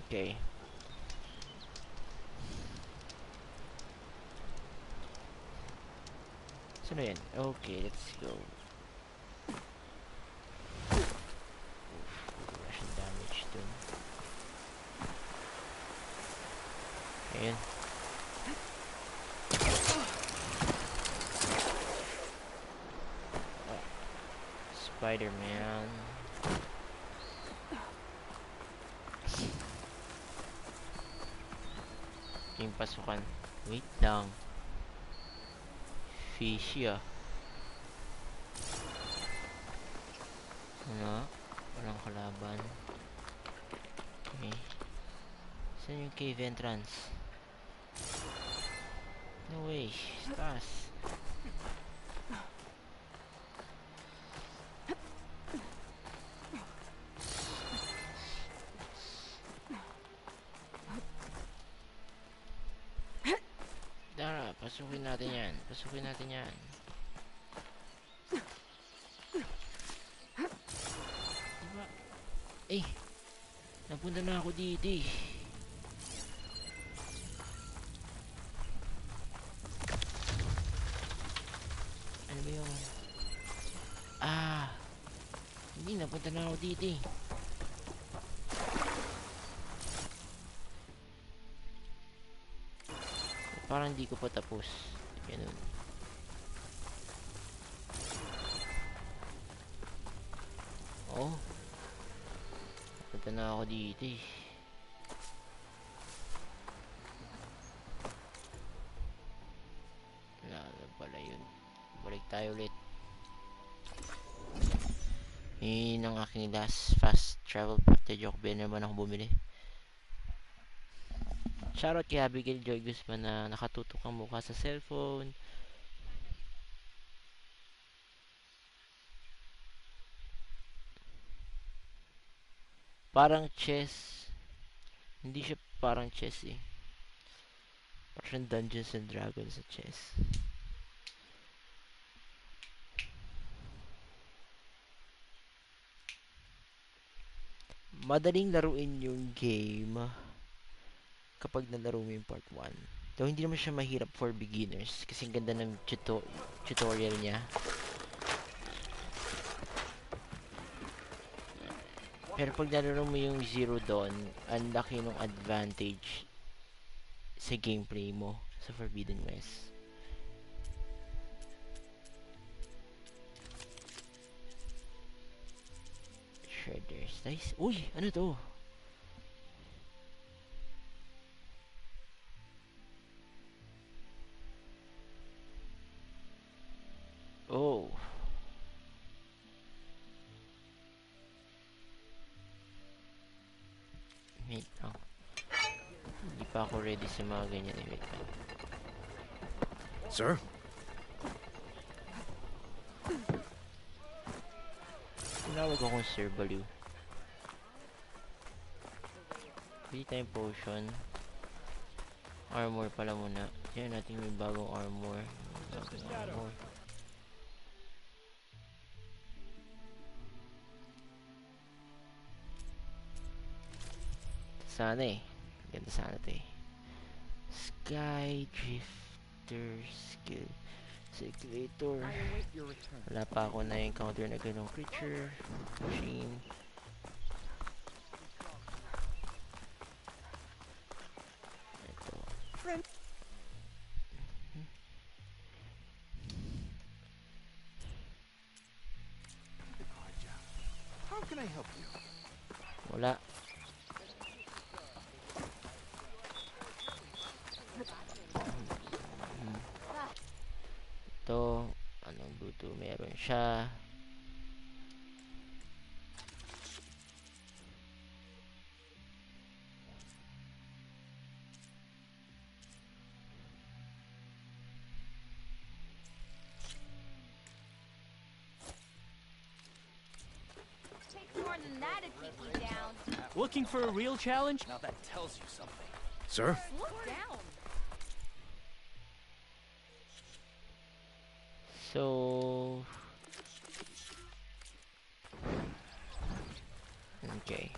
Okay. Sino yan? Okay, let's go. Russian damage dun. Ayan. Spider-Man. Yung pasukan. Wait lang. Fishy ah. Ano? Walang kalaban. Okay. Saan yung cave entrance? No way. Taas. Tara, pasukin natin yan. Pasukin natin yan. Diba? Eh! Napunta na ako dito eh. Ano ba yung... Ah! Hindi, napunta na ako dito eh. Parang hindi ko pa tapos. Ganun. Oh. Punta na ako dito eh. Wala na pala yun. Balik tayo ulit. Yun ang aking last fast travel pack. Joke ba naman ako bumili. Shoutout kay Abigail Joy Guzman na nakatutok ang mukha sa cellphone. Parang chess. Hindi siya parang chess eh. Parang Dungeons and Dragons sa chess. Madaling laruin yung game kapag nalaro mo yung part 1. Though hindi naman siya mahirap for beginners kasi ang ganda ng tutorial niya. Pero pag nalaro mo yung Zero Dawn, ang laki ng advantage sa gameplay mo sa Forbidden West. Shredder's Dice. Uy! Ano to? Oh. Wait lang. Hindi pa ako ready sa mga ganyan. Wait lang. Sir? Tinawag akong Sir Baliw. Pili tayong potion. Armor pala muna. Tignan natin may bagong armor. Bagong armor. Sana eh. Ganda sana ito eh. Sky Drifter Skill. Circulator. Wala pa ako na-encounter na ganong creature. Machine. Ito. How can I help you? Wala. dito. Anong luto meron siya? Takes more than that to keep you down. Looking for a real challenge? Now that tells you something. Sir? Slow down. So... Okay.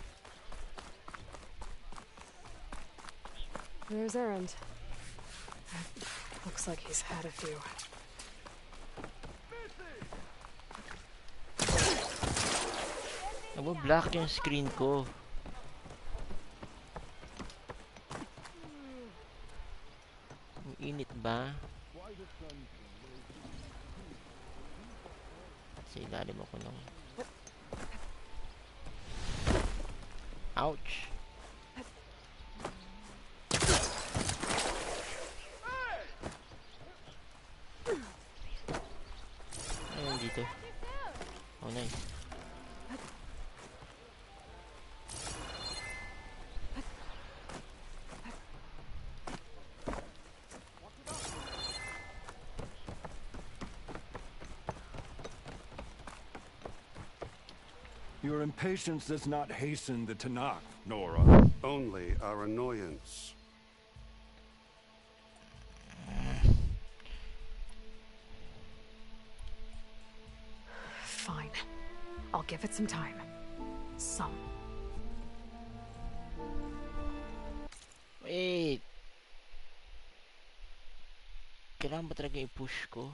There's Erend. Looks like he's had a few. Nabo-black yung screen ko. Ang init ba? Sa ilalim ako ng... Ouch! Ayun dito. Oh, nice. Your impatience does not hasten the Tanakh, Nora. Only our annoyance. Fine. I'll give it some time. Some. Wait! Kailangan ba talaga i-push ko?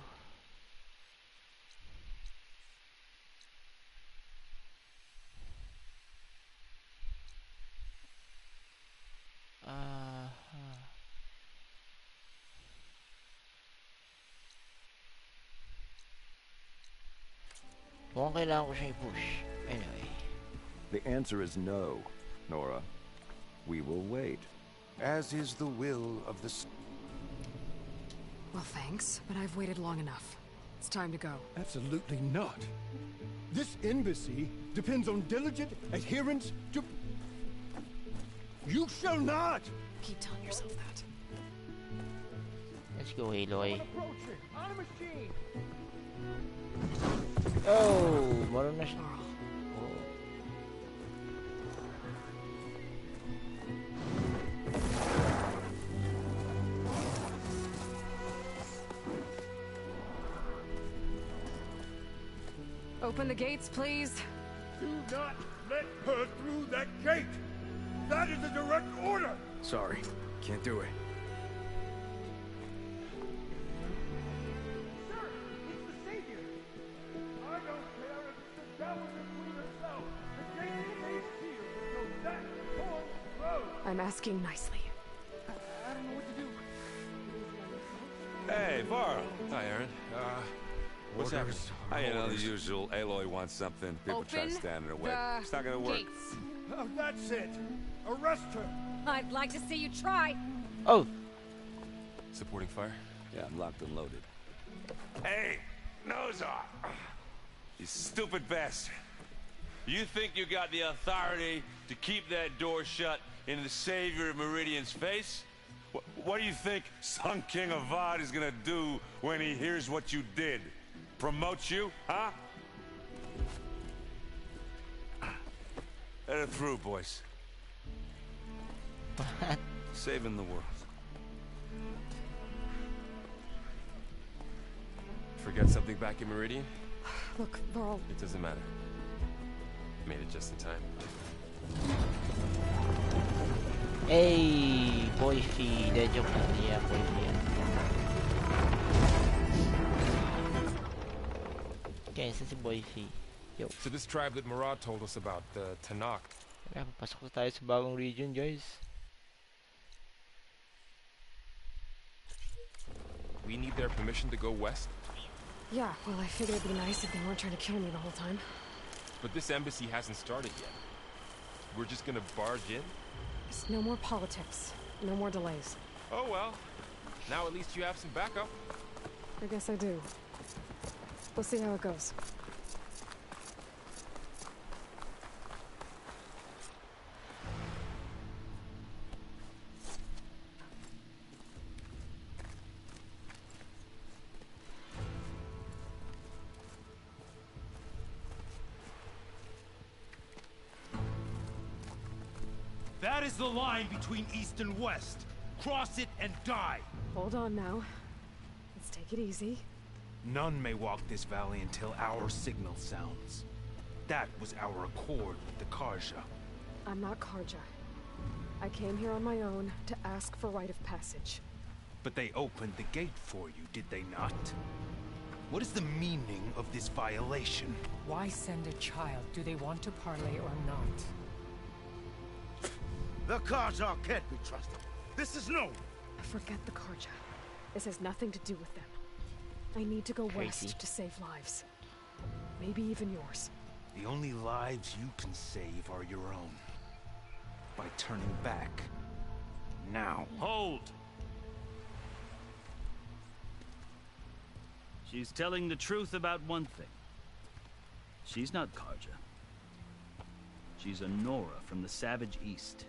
Mukhang kailangan ko siyang i-push. Anyway. The answer is no, Nora. We will wait. As is the will of the... Well, thanks, but I've waited long enough. It's time to go. Absolutely not. This embassy depends on diligent adherence to... You shall not! Keep telling yourself that. Let's go, Aloy. Approaching on a machine! Oh! Marunong na siya. Oh. Open the gates, please. Do not let her through that gate! That is a direct order! Sorry, can't do it. Sir, it's the Savior! I don't care if it's the devil between herself. The gate stays sealed until that poor road. I'm asking nicely. I don't know what to do. Hey, Varl. Hi, Aaron. What's happening? You know, the usual. Aloy wants something. People try to stand in her way. It's not gonna work. Oh, that's it. Arrest her. I'd like to see you try. Oh! Supporting fire? Yeah, I'm locked and loaded. Hey, nose off! You stupid bastard. You think you got the authority to keep that door shut in the savior of Meridian's face? What do you think Sun King Avad is gonna do when he hears what you did? Promote you, huh? Let her through, boys. What? Saving the world. Forget something back in Meridian? Look, Varl, It doesn't matter. Made it just in time. Hey! Boy fee. De joke lang. Yeah, boy fee yan. Okay, saan si boy fee? Yo. So this tribe that Murad told us about, the Tanakh. Kaya pasok na tayo sa bagong region, guys. We need their permission to go west? yeah, well, I figured it'd be nice if they weren't trying to kill me the whole time. But this embassy hasn't started yet. We're just gonna barge in? Just no more politics. No more delays. Oh well. Now at least you have some backup. I guess I do. We'll see how it goes. That is the line between East and West. Cross it and die. Hold on now. Let's take it easy. None may walk this valley until our signal sounds. That was our accord with the Karja. I'm not Karja. I came here on my own to ask for rite of passage. But they opened the gate for you, did they not? What is the meaning of this violation? Why send a child? Do they want to parley or not? The Karja can't be trusted. This is no. Forget the Karja. This has nothing to do with them. I need to go west to save lives. Maybe even yours. The only lives you can save are your own. By turning back. Now. Hold! She's telling the truth about one thing. She's not Karja. She's a Nora from the Savage East.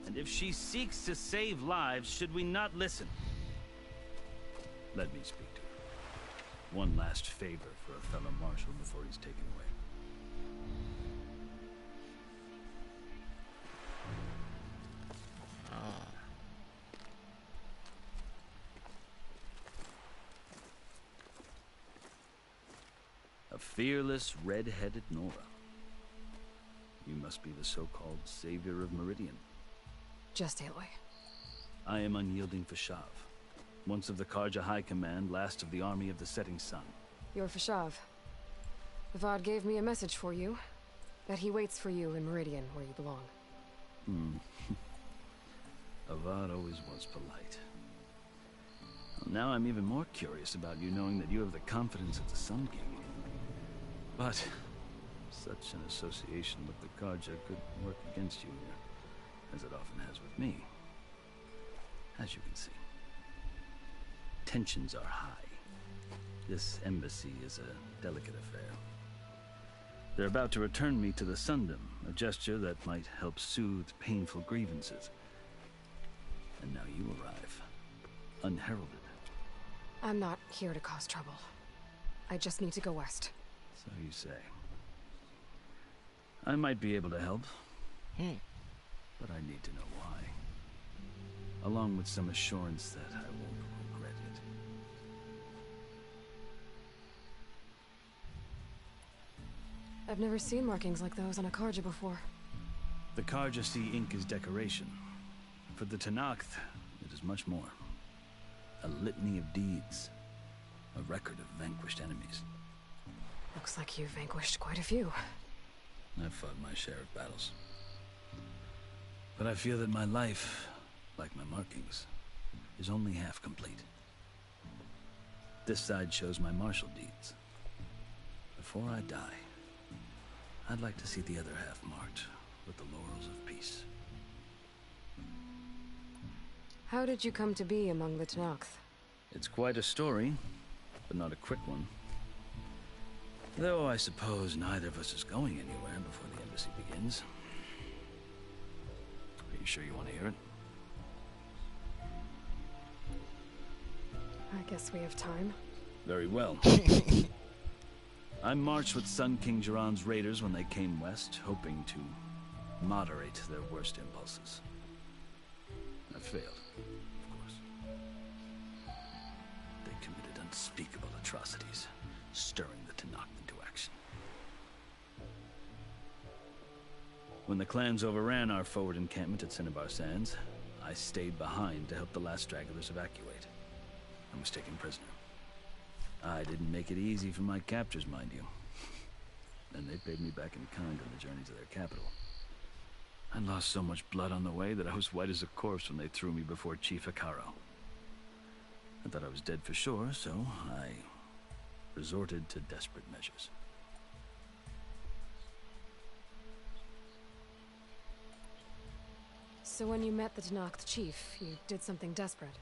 And if she seeks to save lives, should we not listen? Let me speak to her. One last favor for a fellow marshal before he's taken away. A fearless, red-headed Nora. You must be the so-called savior of Meridian. Just Aloy. I am Unyielding Fashav, once of the Karja High Command, last of the army of the Setting Sun. You're Fashav. Avad gave me a message for you. That he waits for you in Meridian, where you belong. Avad always was polite. Well, now I'm even more curious about you knowing that you have the confidence of the Sun King. But such an association with the Karja could work against you here, as it often has with me. As you can see, tensions are high. This embassy is a delicate affair. They're about to return me to the Sundom, a gesture that might help soothe painful grievances. And now you arrive, unheralded. I'm not here to cause trouble. I just need to go west. So you say. I might be able to help. But I need to know why. Along with some assurance that I won't regret it. I've never seen markings like those on a Karja before. The Karja see ink as decoration. For the Tenakth, it is much more. A litany of deeds. A record of vanquished enemies. Looks like you've vanquished quite a few. I've fought my share of battles. But I feel that my life, like my markings, is only half complete. This side shows my martial deeds. Before I die, I'd like to see the other half marked with the laurels of peace. How did you come to be among the Tenakth? It's quite a story, but not a quick one. Though I suppose neither of us is going anywhere before the embassy begins. Are you sure you want to hear it? I guess we have time. Very well. I marched with Sun King Jiran's raiders when they came west, hoping to moderate their worst impulses. I failed, of course. They committed unspeakable atrocities, stirring the Tenakth into action. When the clans overran our forward encampment at Cinnabar Sands, I stayed behind to help the last stragglers evacuate. I was taken prisoner. I didn't make it easy for my captors, mind you. And they paid me back in kind on the journey to their capital. I lost so much blood on the way that I was white as a corpse when they threw me before Chief Hekarro. I thought I was dead for sure, so I resorted to desperate measures. So when you met the Tenakth chief, you did something desperate?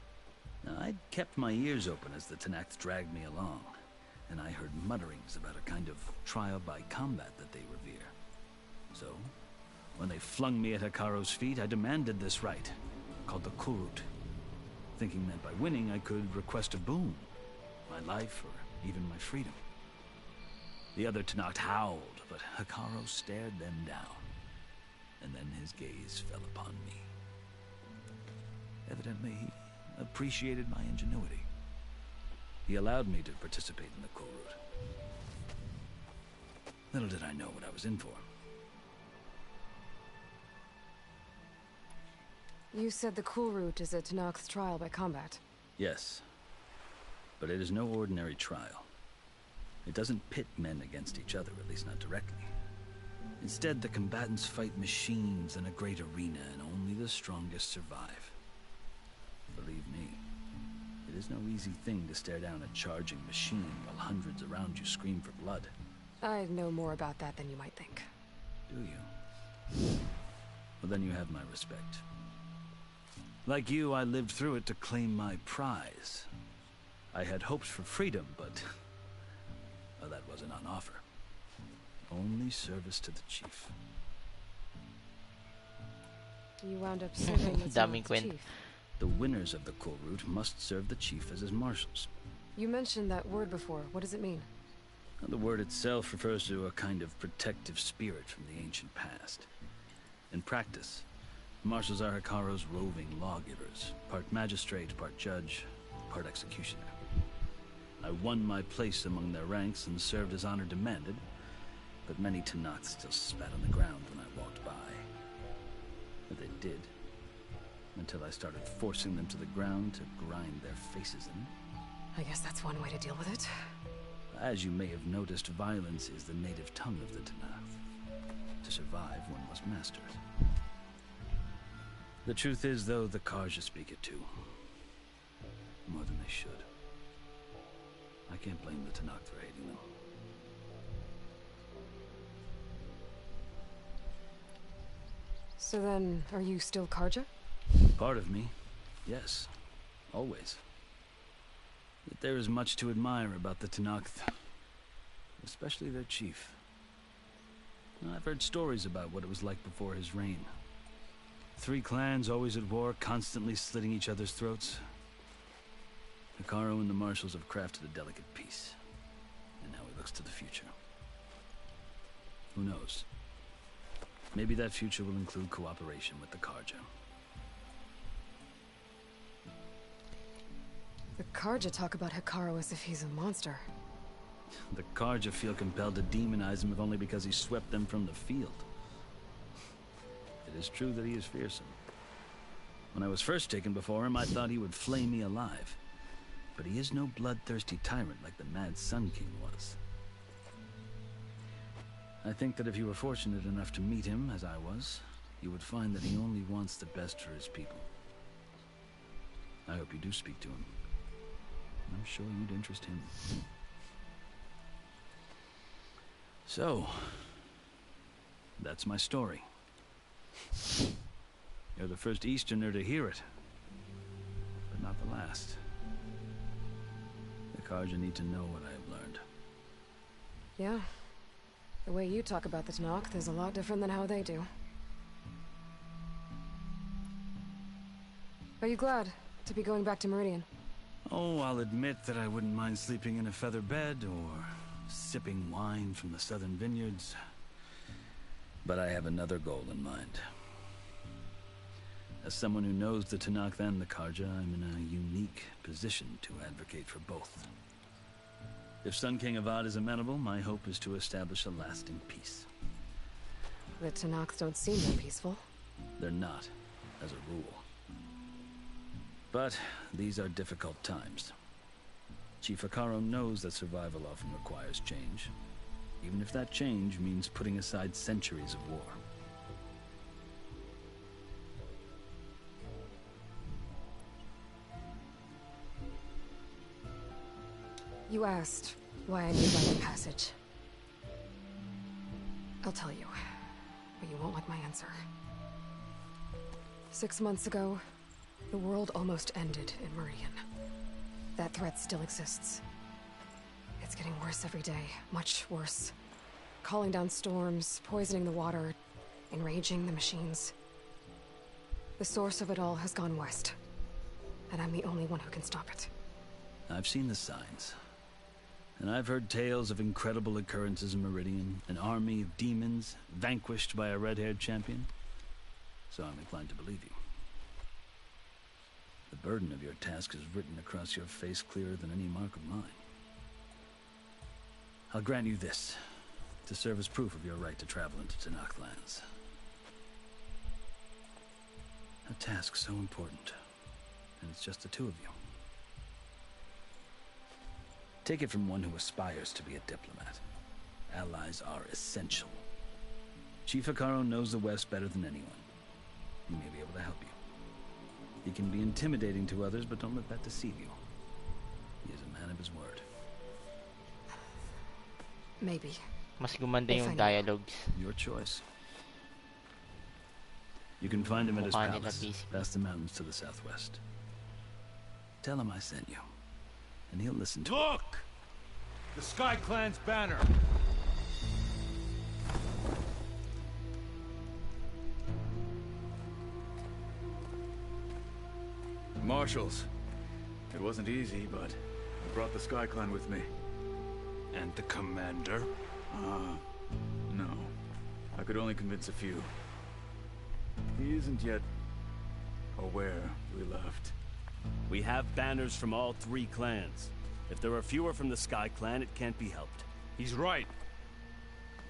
Now, I'd kept my ears open as the Tenakth dragged me along, and I mutterings about a kind of trial by combat that they revere. So, when they flung me at Hekaro's feet, I demanded this rite, called the Kurut, thinking that by winning I could request a boon, my life or even my freedom. The other Tenakth howled, but Hekaro stared them down, and then his gaze fell upon me. Evidently, he appreciated my ingenuity. He allowed me to participate in the Kurut. Little did I know what I was in for. You said the Kurut is a Tenakth's trial by combat. Yes, but it is no ordinary trial. It doesn't pit men against each other, at least not directly. Instead, the combatants fight machines in a great arena, and only the strongest survive. Believe me, it is no easy thing to stare down a charging machine while hundreds around you scream for blood. I know more about that than you might think. Do you? Well, then you have my respect. Like you, I lived through it to claim my prize. I had hoped for freedom, but well, that wasn't on offer. Only service to the chief. You wound up serving the Daming Tenakth's kwent. chief. The winners of the Kurut must serve the chief as his marshals. You mentioned that word before. What does it mean? The word itself refers to a kind of protective spirit from the ancient past. In practice, marshals are Hekaro's roving lawgivers, part magistrate, part judge, part executioner. I won my place among their ranks and served as honor demanded, but many Tenakth still spat on the ground when I walked by. But they did, until I started forcing them to the ground to grind their faces in. I guess that's one way to deal with it. As you may have noticed, violence is the native tongue of the Tenakth. To survive, one must master it. The truth is, though, the Karja speak it too. More than they should. I can't blame the Tenakth for hating them. So then, are you still Karja? Part of me, yes. Always. Yet there is much to admire about the Tenakth. Especially their chief. I've heard stories about what it was like before his reign. 3 clans always at war, constantly slitting each other's throats. Hekaro and the marshals have crafted a delicate peace. And now he looks to the future. Who knows? Maybe that future will include cooperation with the Karja. The Karja talk about Hekaro as if he's a monster. The Karja feel compelled to demonize him if only because he swept them from the field. It is true that he is fearsome. When I was first taken before him, I thought he would flay me alive. But he is no bloodthirsty tyrant like the Mad Sun King was. I think that if you were fortunate enough to meet him, as I was, you would find that he only wants the best for his people. I hope you do speak to him. I'm sure you'd interest him. So, that's my story. You're the first Easterner to hear it, but not the last. The Karja need to know what I have learned. Yeah. The way you talk about the Tenakth is a lot different than how they do. Are you glad to be going back to Meridian? Oh, I'll admit that I wouldn't mind sleeping in a feather bed or sipping wine from the southern vineyards. But I have another goal in mind. As someone who knows the Tenakth and the Karja, I'm in a unique position to advocate for both. If Sun King Avad is amenable, my hope is to establish a lasting peace. The Tenakth don't seem that peaceful. They're not, as a rule. But these are difficult times. Chief Hekaro knows that survival often requires change, even if that change means putting aside centuries of war. You asked why I need Rite of Passage. I'll tell you, but you won't like my answer. 6 months ago, the world almost ended in Meridian. That threat still exists. It's It's getting worse every day. Much worse. Calling down storms, poisoning the water, enraging the machines. The source of it all has gone west. And I'm the only one who can stop it. I've seen the signs. And I've heard tales of incredible occurrences in Meridian. An army of demons vanquished by a red-haired champion. So I'm inclined to believe you. The burden of your task is written across your face clearer than any mark of mine. I'll grant you this, to serve as proof of your right to travel into Tenakth lands. A task so important, and it's just the two of you. Take it from one who aspires to be a diplomat. Allies are essential. Chief Hekarro knows the West better than anyone. He may be able to help you. He can be intimidating to others, but don't let that deceive you. He is a man of his word. Maybe. Mas gumanda yung dialogues. Your choice. You can find him at his palace, past the mountains to the southwest. Tell him I sent you, and he'll listen to Look! The Sky Clan's banner! Marshals. It wasn't easy, but I brought the Sky Clan with me. And the commander? No. I could only convince a few. He isn't yet aware we left. We have banners from all three clans. If there are fewer from the Sky Clan, it can't be helped. He's right.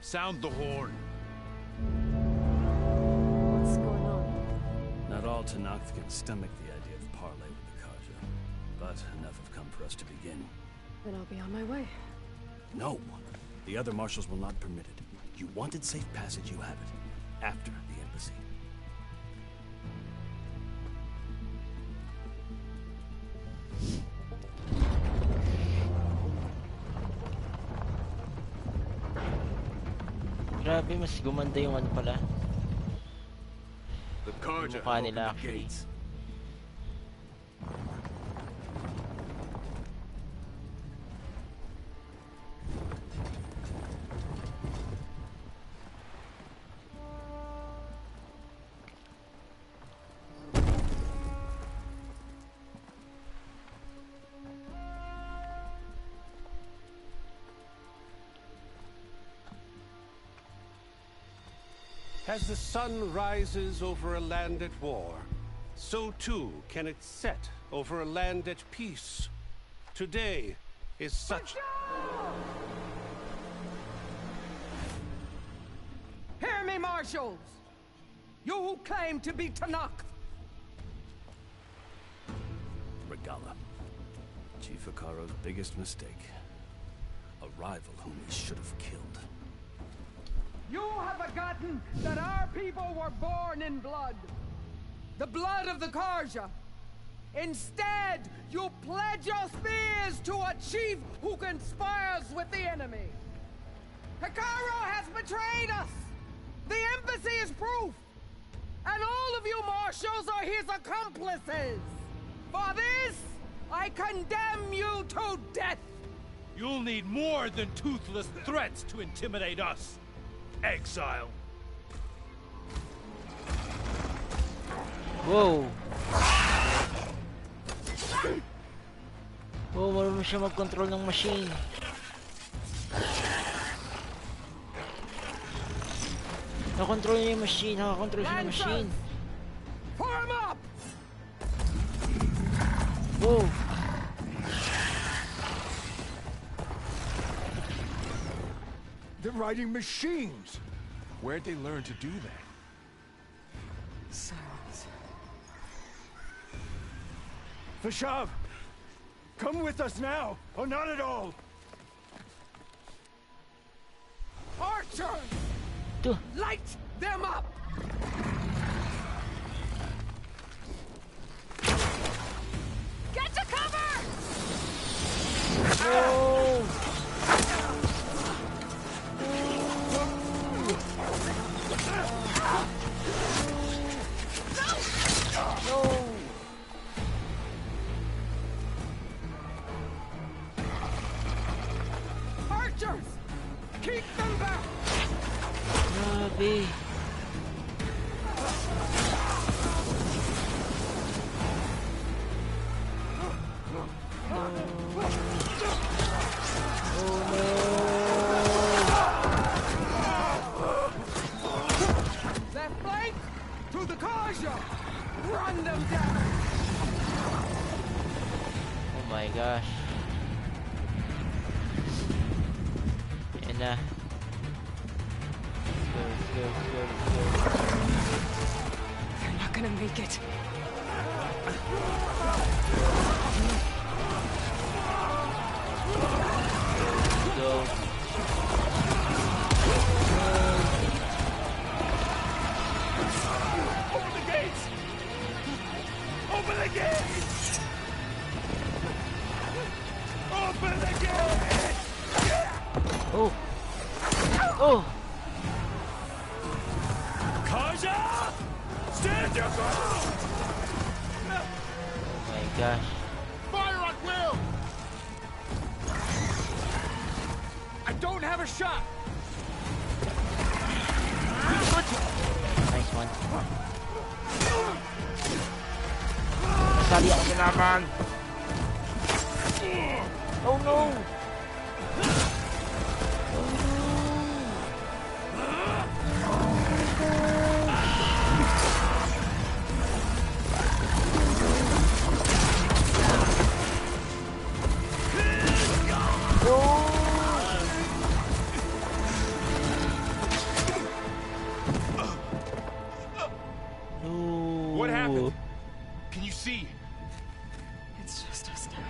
Sound the horn. What's going on? Not all Tenakth can stomach the idea of parley with the Carja, but enough have come for us to begin. Then I'll be on my way. No. The other marshals will not permit it. You wanted safe passage, you have it. After the embassy. Grabe, mas gumanda yung ano pala. The Carja mukha nila opened the gates. As the sun rises over a land at war, so too can it set over a land at peace. Today is such... Hear me, marshals! You who claim to be Tenakth! Regalla. Chief Hekarro's biggest mistake. A rival whom he should have killed. You have forgotten that our people were born in blood. The blood of the Carja. Instead, you pledge your spears to a chief who conspires with the enemy. Hekarro has betrayed us. The embassy is proof. And all of you marshals are his accomplices. For this, I condemn you to death. You'll need more than toothless threats to intimidate us. Exile. Whoa. Oh, marunong siya mag-control ng machine. Nakakontrol niya yung machine. Nakakontrol siya ng machine. Form up! Whoa. They're riding machines. Where'd they learn to do that? Silence. Vashav! Come with us now, or not at all! Archer! Light them up! Get to cover! Oh! No! archers! Keep them back! Grabe. Left flank! To the Kaja! Run them down! Oh my gosh. Ayan na. Let's go. They're not gonna make it. Let's go. Open the gates! Open the gates! Open the gates! Oh! Oh! Kaja! Stand your ground! Oh my gosh. Fire at will! I don't have a shot! Nice one. Nasali ako sa laban! Oh no! What happened? Can you see? It's just us now.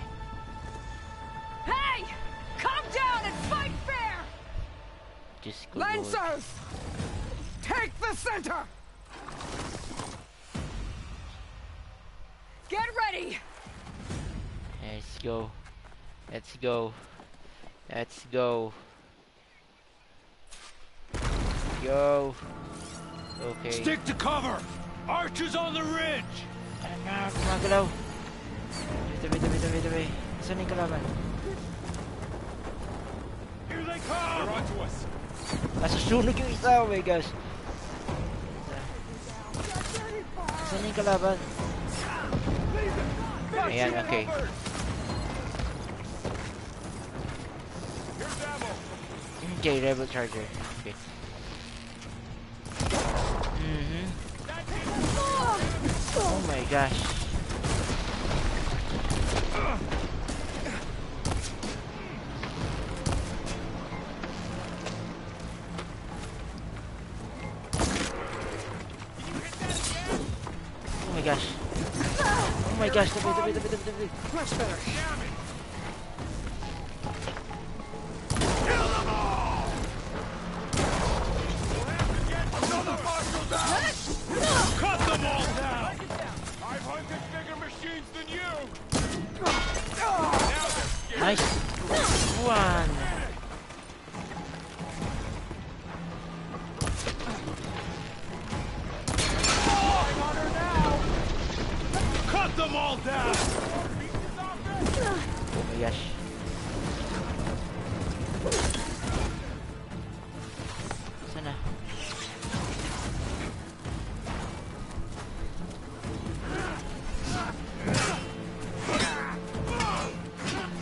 Hey! Calm down and fight fair! Just go. Lancers! Take the center! Get ready! Let's go. Let's go. Let's go. Go. Okay. Stick to cover! Archers on the ridge! Gumagalaw. Tabi. Saan yung kalaban? Here they come! They're onto us. Nasusunog yung isa. Oh my gosh. Saan yung kalaban? Ayan, okay. Okay, Rebel Charger. Okay. Oh my gosh. Oh my gosh. Oh my gosh, tabi. Much better. Another marshal down! Cut them all down! I've hunted bigger machines than you! Now they're scared. Nice one. On her now! Cut them all down! Oh my gosh. Sana.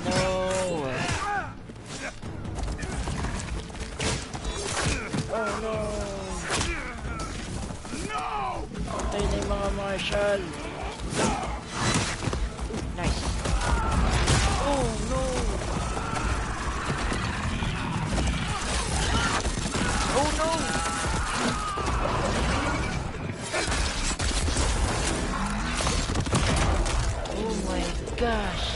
No. Oh no. No! Patay na yung mga marshal. Nice. Oh no. Oh no. Oh my gosh.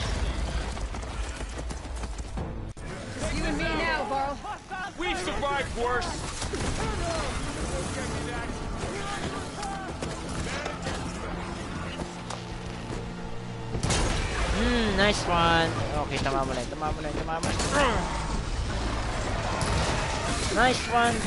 You and me now, Varl. We've survived worse. Nice one. Okay, tama mo lang. Nice one.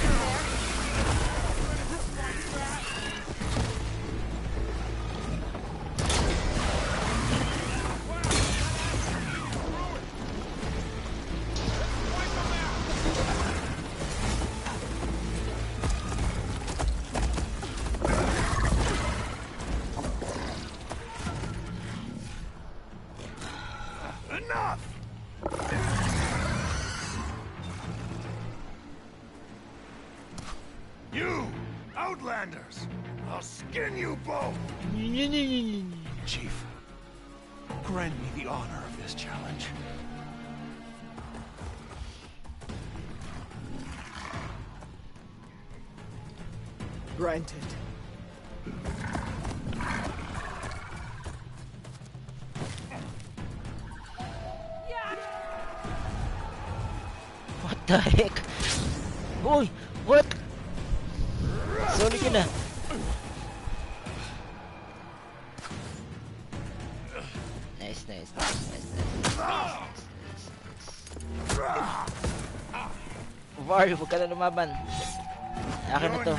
Outlanders! I'll skin you both! Chief, grant me the honor of this challenge. Granted. What the heck? Uy! What? Sorry ka na. Nice. Var, huwag ka na lumaban. Akin na to.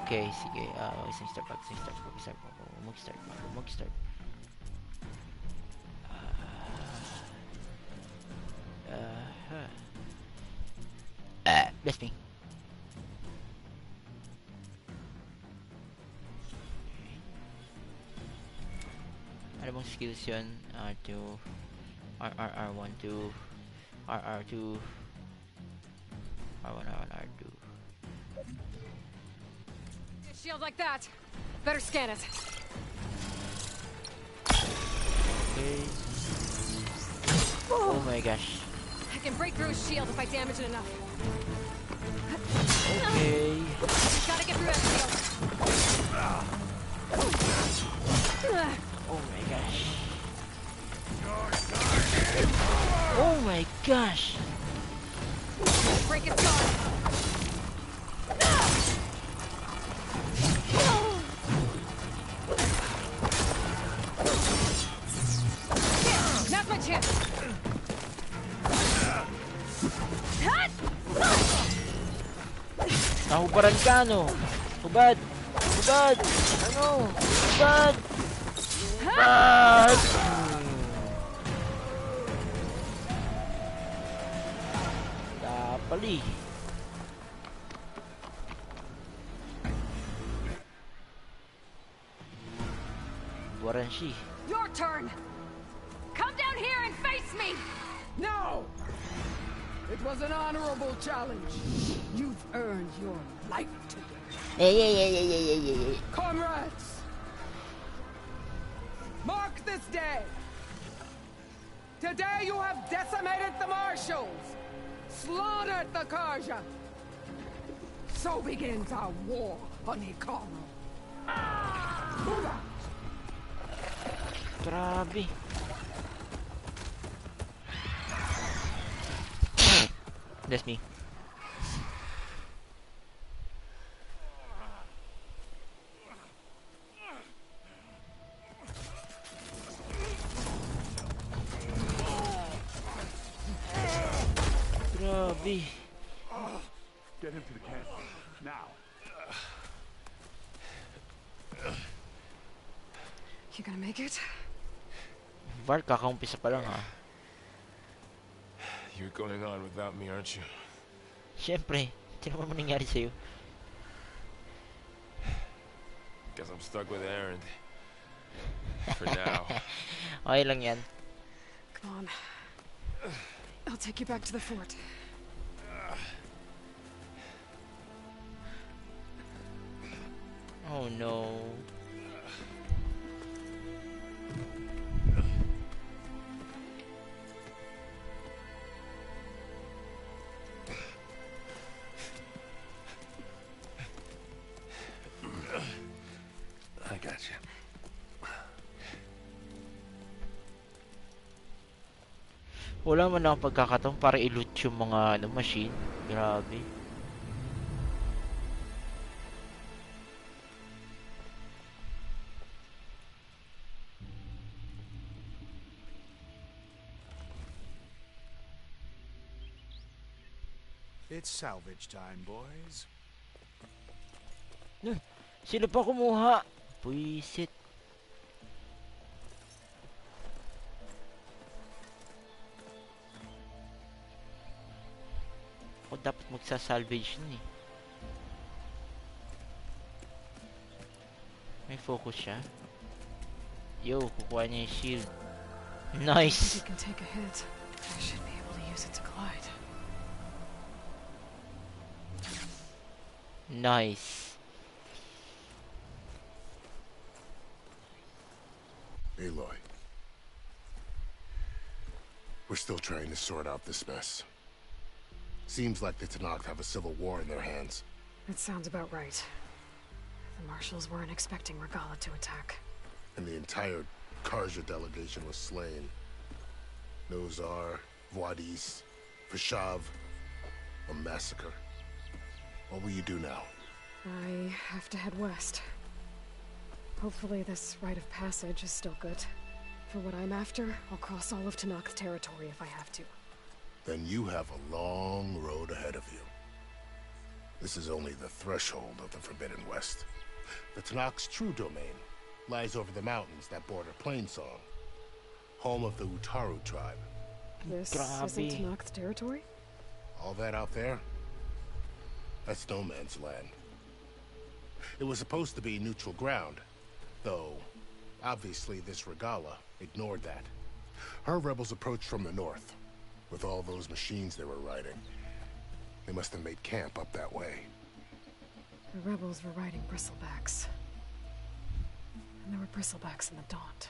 Okay, sige. Mag-start. Bless me. Ano bang skills yun? R2 R1 2 R2 R1 R2. Shield like that. Better scan it. Okay. Oh my gosh. I can break through his shield if I damage it enough. Okay. Gotta get through that shield. Oh my gosh. Oh my gosh. Break its guard. Now's my chance. Nahubaran ka, no? Hubad! Ano? Hubad! Dapali. Hubaran siya. Your turn. Come down here and face me. No! It was an honorable challenge. You've earned your life today. Hey. Comrades! Mark this day. Today you have decimated the Marshals, slaughtered the Karja. So begins our war on Hikaru. Grabe. That's me. Grabe. Get him to the camp. Now. You gonna make it? Var, kakaumpisa pa lang ha. You're going on without me, aren't you? Siyempre, hindi naman nangyari sa'yo. Guess I'm stuck with Aaron. For now. Okay lang yan. Come on. I'll take you back to the fort. Oh no. I got you. Wala man lang pagkakataon para i-loot yung mga machine. Grabe. It's salvage time, boys. Sino pa kumuha? Puisit. O dapat magsa-salvage nun eh. May focus siya. Yo, kukuha niya yung shield. Nice! You can take a hit. I should be able to use it to glide. Nice. Aloy. We're still trying to sort out this mess. Seems like the Tenakth have a civil war in their hands. That sounds about right. The marshals weren't expecting Regalla to attack. And the entire Karja delegation was slain. Nozar, Vuadis, Fashav, a massacre. What will you do now? I have to head west. Hopefully this rite of passage is still good. For what I'm after, I'll cross all of Tenakth territory if I have to. Then you have a long road ahead of you. This is only the threshold of the Forbidden West. The Tenakth's true domain lies over the mountains that border Plainsong, home of the Utaru tribe. This isn't Tenakth territory? All that out there? That's no man's land. It was supposed to be neutral ground, though obviously this Regalla ignored that. Her rebels approached from the north, with all those machines they were riding. They must have made camp up that way. The rebels were riding bristlebacks. And there were bristlebacks in the Daunt.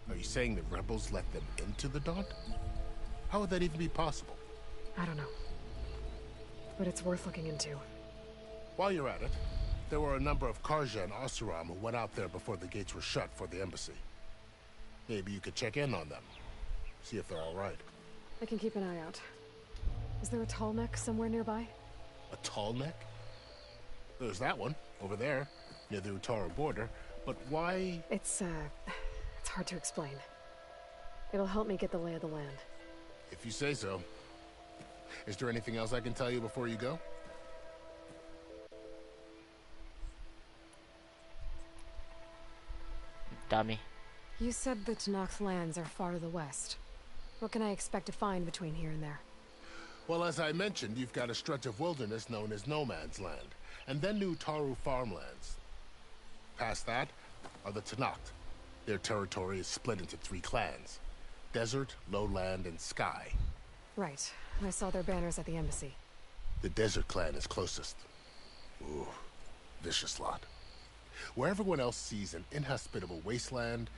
Are you saying the rebels let them into the Daunt? How would that even be possible? I don't know. But it's worth looking into. While you're at it, there were a number of Karja and Oseram who went out there before the gates were shut for the embassy. Maybe you could check in on them. See if they're all right. I can keep an eye out. Is there a tall neck somewhere nearby? A tall neck? There's that one, over there, near the Utaru border. But why? It's hard to explain. It'll help me get the lay of the land. If you say so. Is there anything else I can tell you before you go? Dummy. You said the Tenakth lands are far to the west. What can I expect to find between here and there? Well, as I mentioned, you've got a stretch of wilderness known as No Man's Land, and then the Utaru farmlands. Past that are the Tenakth. Their territory is split into 3 clans: Desert, Lowland, and Sky. Right. I saw their banners at the embassy. The Desert clan is closest. Ooh, vicious lot. Where everyone else sees an inhospitable wasteland,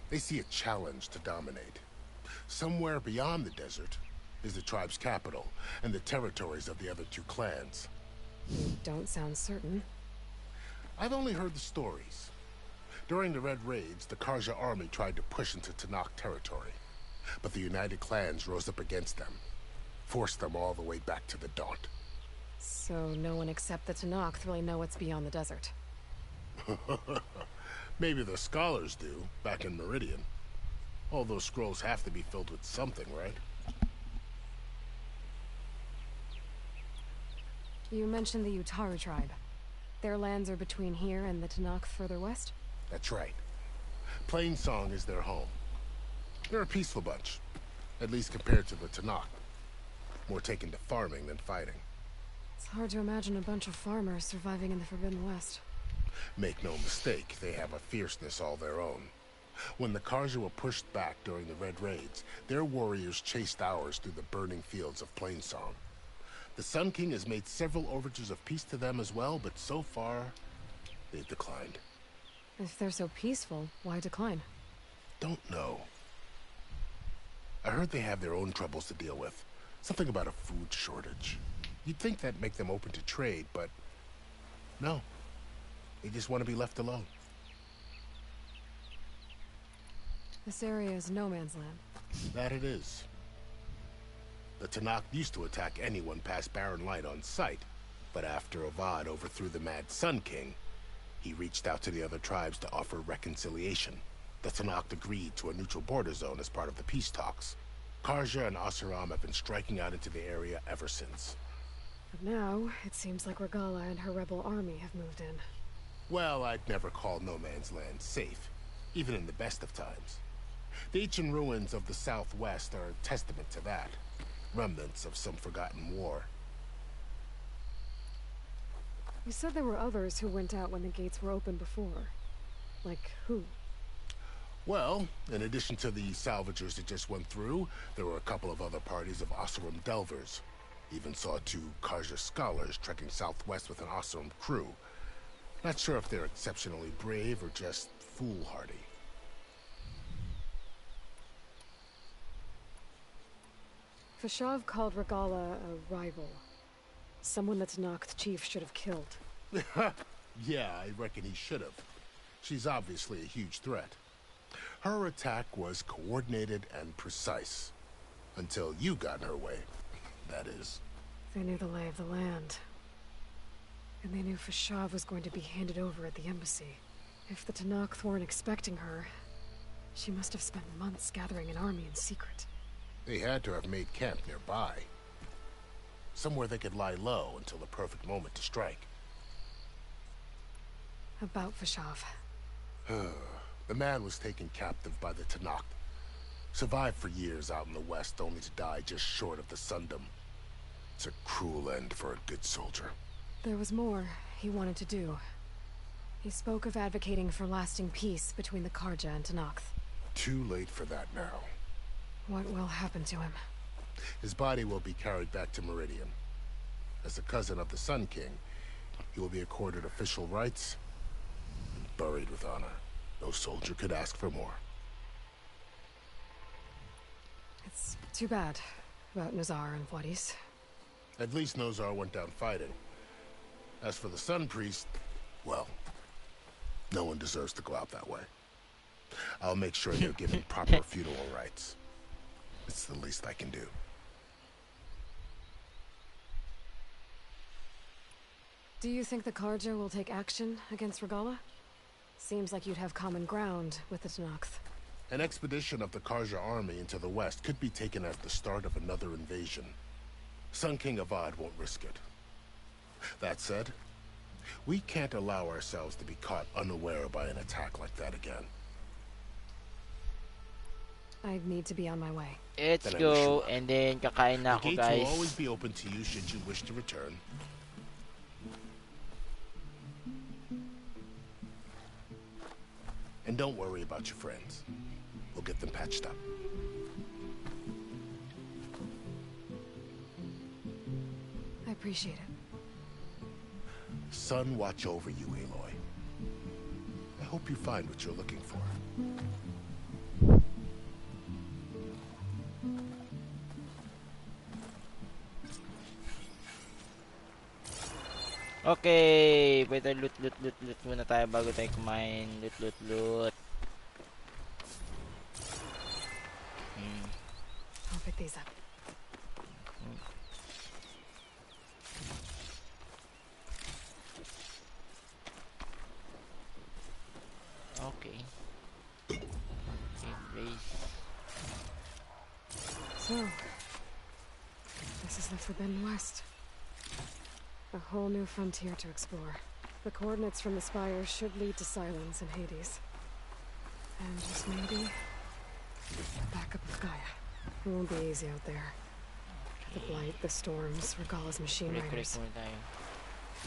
they see a challenge to dominate. Somewhere beyond the desert is the tribe's capital and the territories of the other 2 clans. You don't sound certain. I've only heard the stories. During the Red Raids, the Karja army tried to push into Tenakth territory, but the United Clans rose up against them, forced them all the way back to the Daunt. So no one except the Tenakth really know what's beyond the desert. Maybe the scholars do, back in Meridian. All those scrolls have to be filled with something, right? You mentioned the Utaru tribe. Their lands are between here and the Tenakth further west? That's right. Plainsong is their home. They're a peaceful bunch, at least compared to the Tenakth. More taken to farming than fighting. It's hard to imagine a bunch of farmers surviving in the Forbidden West. Make no mistake, they have a fierceness all their own. When the Karja were pushed back during the Red Raids, their warriors chased ours through the burning fields of Plainsong. The Sun King has made several overtures of peace to them as well, but so far, they've declined. If they're so peaceful, why decline? Don't know. I heard they have their own troubles to deal with. Something about a food shortage. You'd think that'd make them open to trade, but no. They just want to be left alone. This area is no man's land. That it is. The Tenakth used to attack anyone past Barren Light on sight, but after Avad overthrew the Mad Sun King, he reached out to the other tribes to offer reconciliation. The Tenakth agreed to a neutral border zone as part of the peace talks. Karja and Oseram have been striking out into the area ever since. But now, it seems like Regalla and her rebel army have moved in. Well, I'd never call No Man's Land safe, even in the best of times. The ancient ruins of the Southwest are a testament to that. Remnants of some forgotten war. You said there were others who went out when the gates were open before. Like who? Well, in addition to the salvagers that just went through, there were a couple of other parties of Oseram Delvers. Even saw 2 Karja scholars trekking southwest with an awesome crew. Not sure if they're exceptionally brave or just foolhardy. Fashav called Regala a rival. Someone that Tanakh chief should have killed. Yeah, I reckon he should have. She's obviously a huge threat. Her attack was coordinated and precise. Until you got in her way, that is. They knew the lay of the land. And they knew Fashav was going to be handed over at the embassy. If the Tanakh weren't expecting her, she must have spent months gathering an army in secret. They had to have made camp nearby. Somewhere they could lie low until the perfect moment to strike. About Fashav. The man was taken captive by the Tanakh. Survived for years out in the west, only to die just short of the Sundom. It's a cruel end for a good soldier. There was more he wanted to do. He spoke of advocating for lasting peace between the Karja and Tanakh. Too late for that now. What will happen to him? His body will be carried back to Meridian. As the cousin of the Sun King, he will be accorded official rights and buried with honor. No soldier could ask for more. It's too bad about Nazar and Vladis. At least Nozar went down fighting. As for the Sun Priest, well, no one deserves to go out that way. I'll make sure they're given proper funeral rites. It's the least I can do. Do you think the Karja will take action against Regala? Seems like you'd have common ground with the Tanakh. An expedition of the Karja army into the west could be taken at the start of another invasion. Sun King Avad won't risk it. That said, we can't allow ourselves to be caught unaware by an attack like that again. I'd need to be on my way. Let's go, and then kakain na ako, The gates guys. will always be open to you should you wish to return. And don't worry about your friends. We'll get them patched up. I appreciate it. Sun watch over you, Aloy. I hope you find what you're looking for. Okay, pwede loot muna tayo bago tayo kumain. Loot. I'll pick these up. Okay. Race. So, this is the Forbidden West. A whole new frontier to explore. The coordinates from the spires should lead to Silence and Hades. And just maybe, back up with Gaia. It won't be easy out there. The blight, the storms, Regala's machine riders.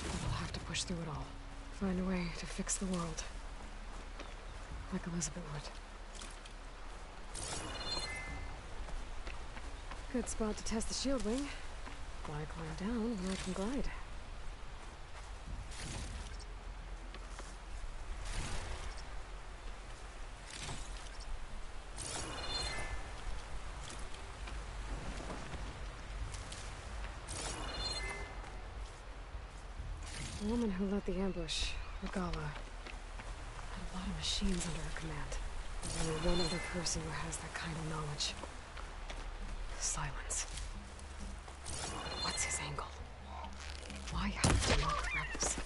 We'll have to push through it all. Find a way to fix the world. Like Elizabeth would. Good spot to test the shield wing. Why climb down when I can glide? The woman who led the ambush, Regala, had a lot of machines under her command. There's only one other person who has that kind of knowledge. Silence. But what's his angle? Why have to knock rebels?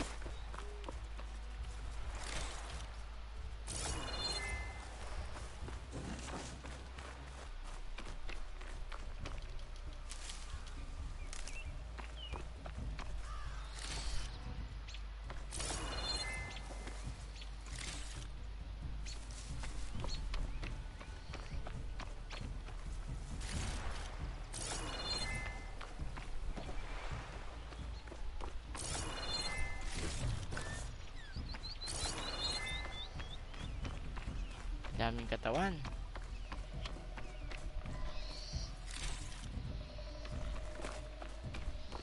Daming katawan.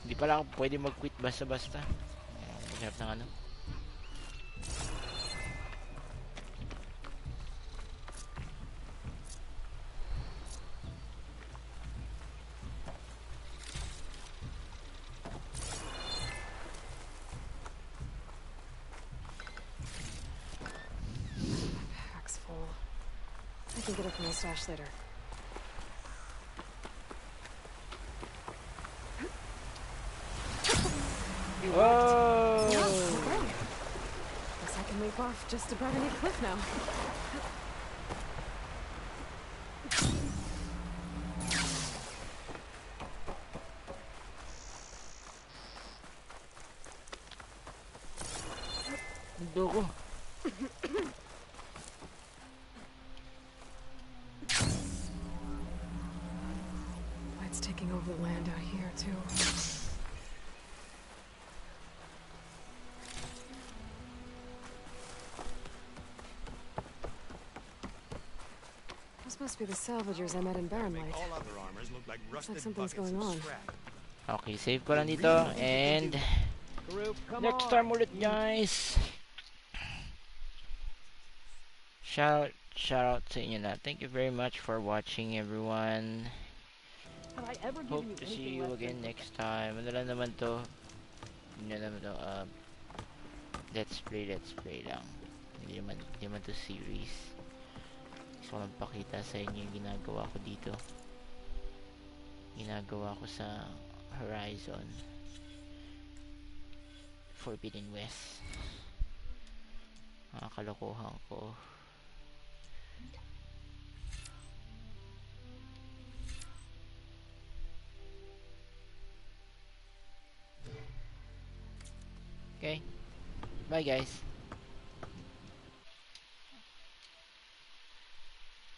Hindi pala ako pwede mag-quit basta-basta. Masarap ng ano. Pack's full. I can get it from my stash later. You Whoa! Yeah, okay. Guess I can leap off just about any cliff now. Doko. Light's taking over the land out here, too. Those must be the salvagers I met in Barren Light. All other armors look like Looks rusted like something's buckets going of on. scrap. Okay, save ko lang dito. And next time ulit, guys. Shout out sa inyo na. Thank you very much for watching, everyone. Hope to see you again next time. Ano lang naman to? Let's play lang. Hindi naman to series. Gusto ko lang pakita sa inyo yung ginagawa ko dito. Ginagawa ko sa Horizon Forbidden West. Kalokohan ko. Okay. Bye, guys.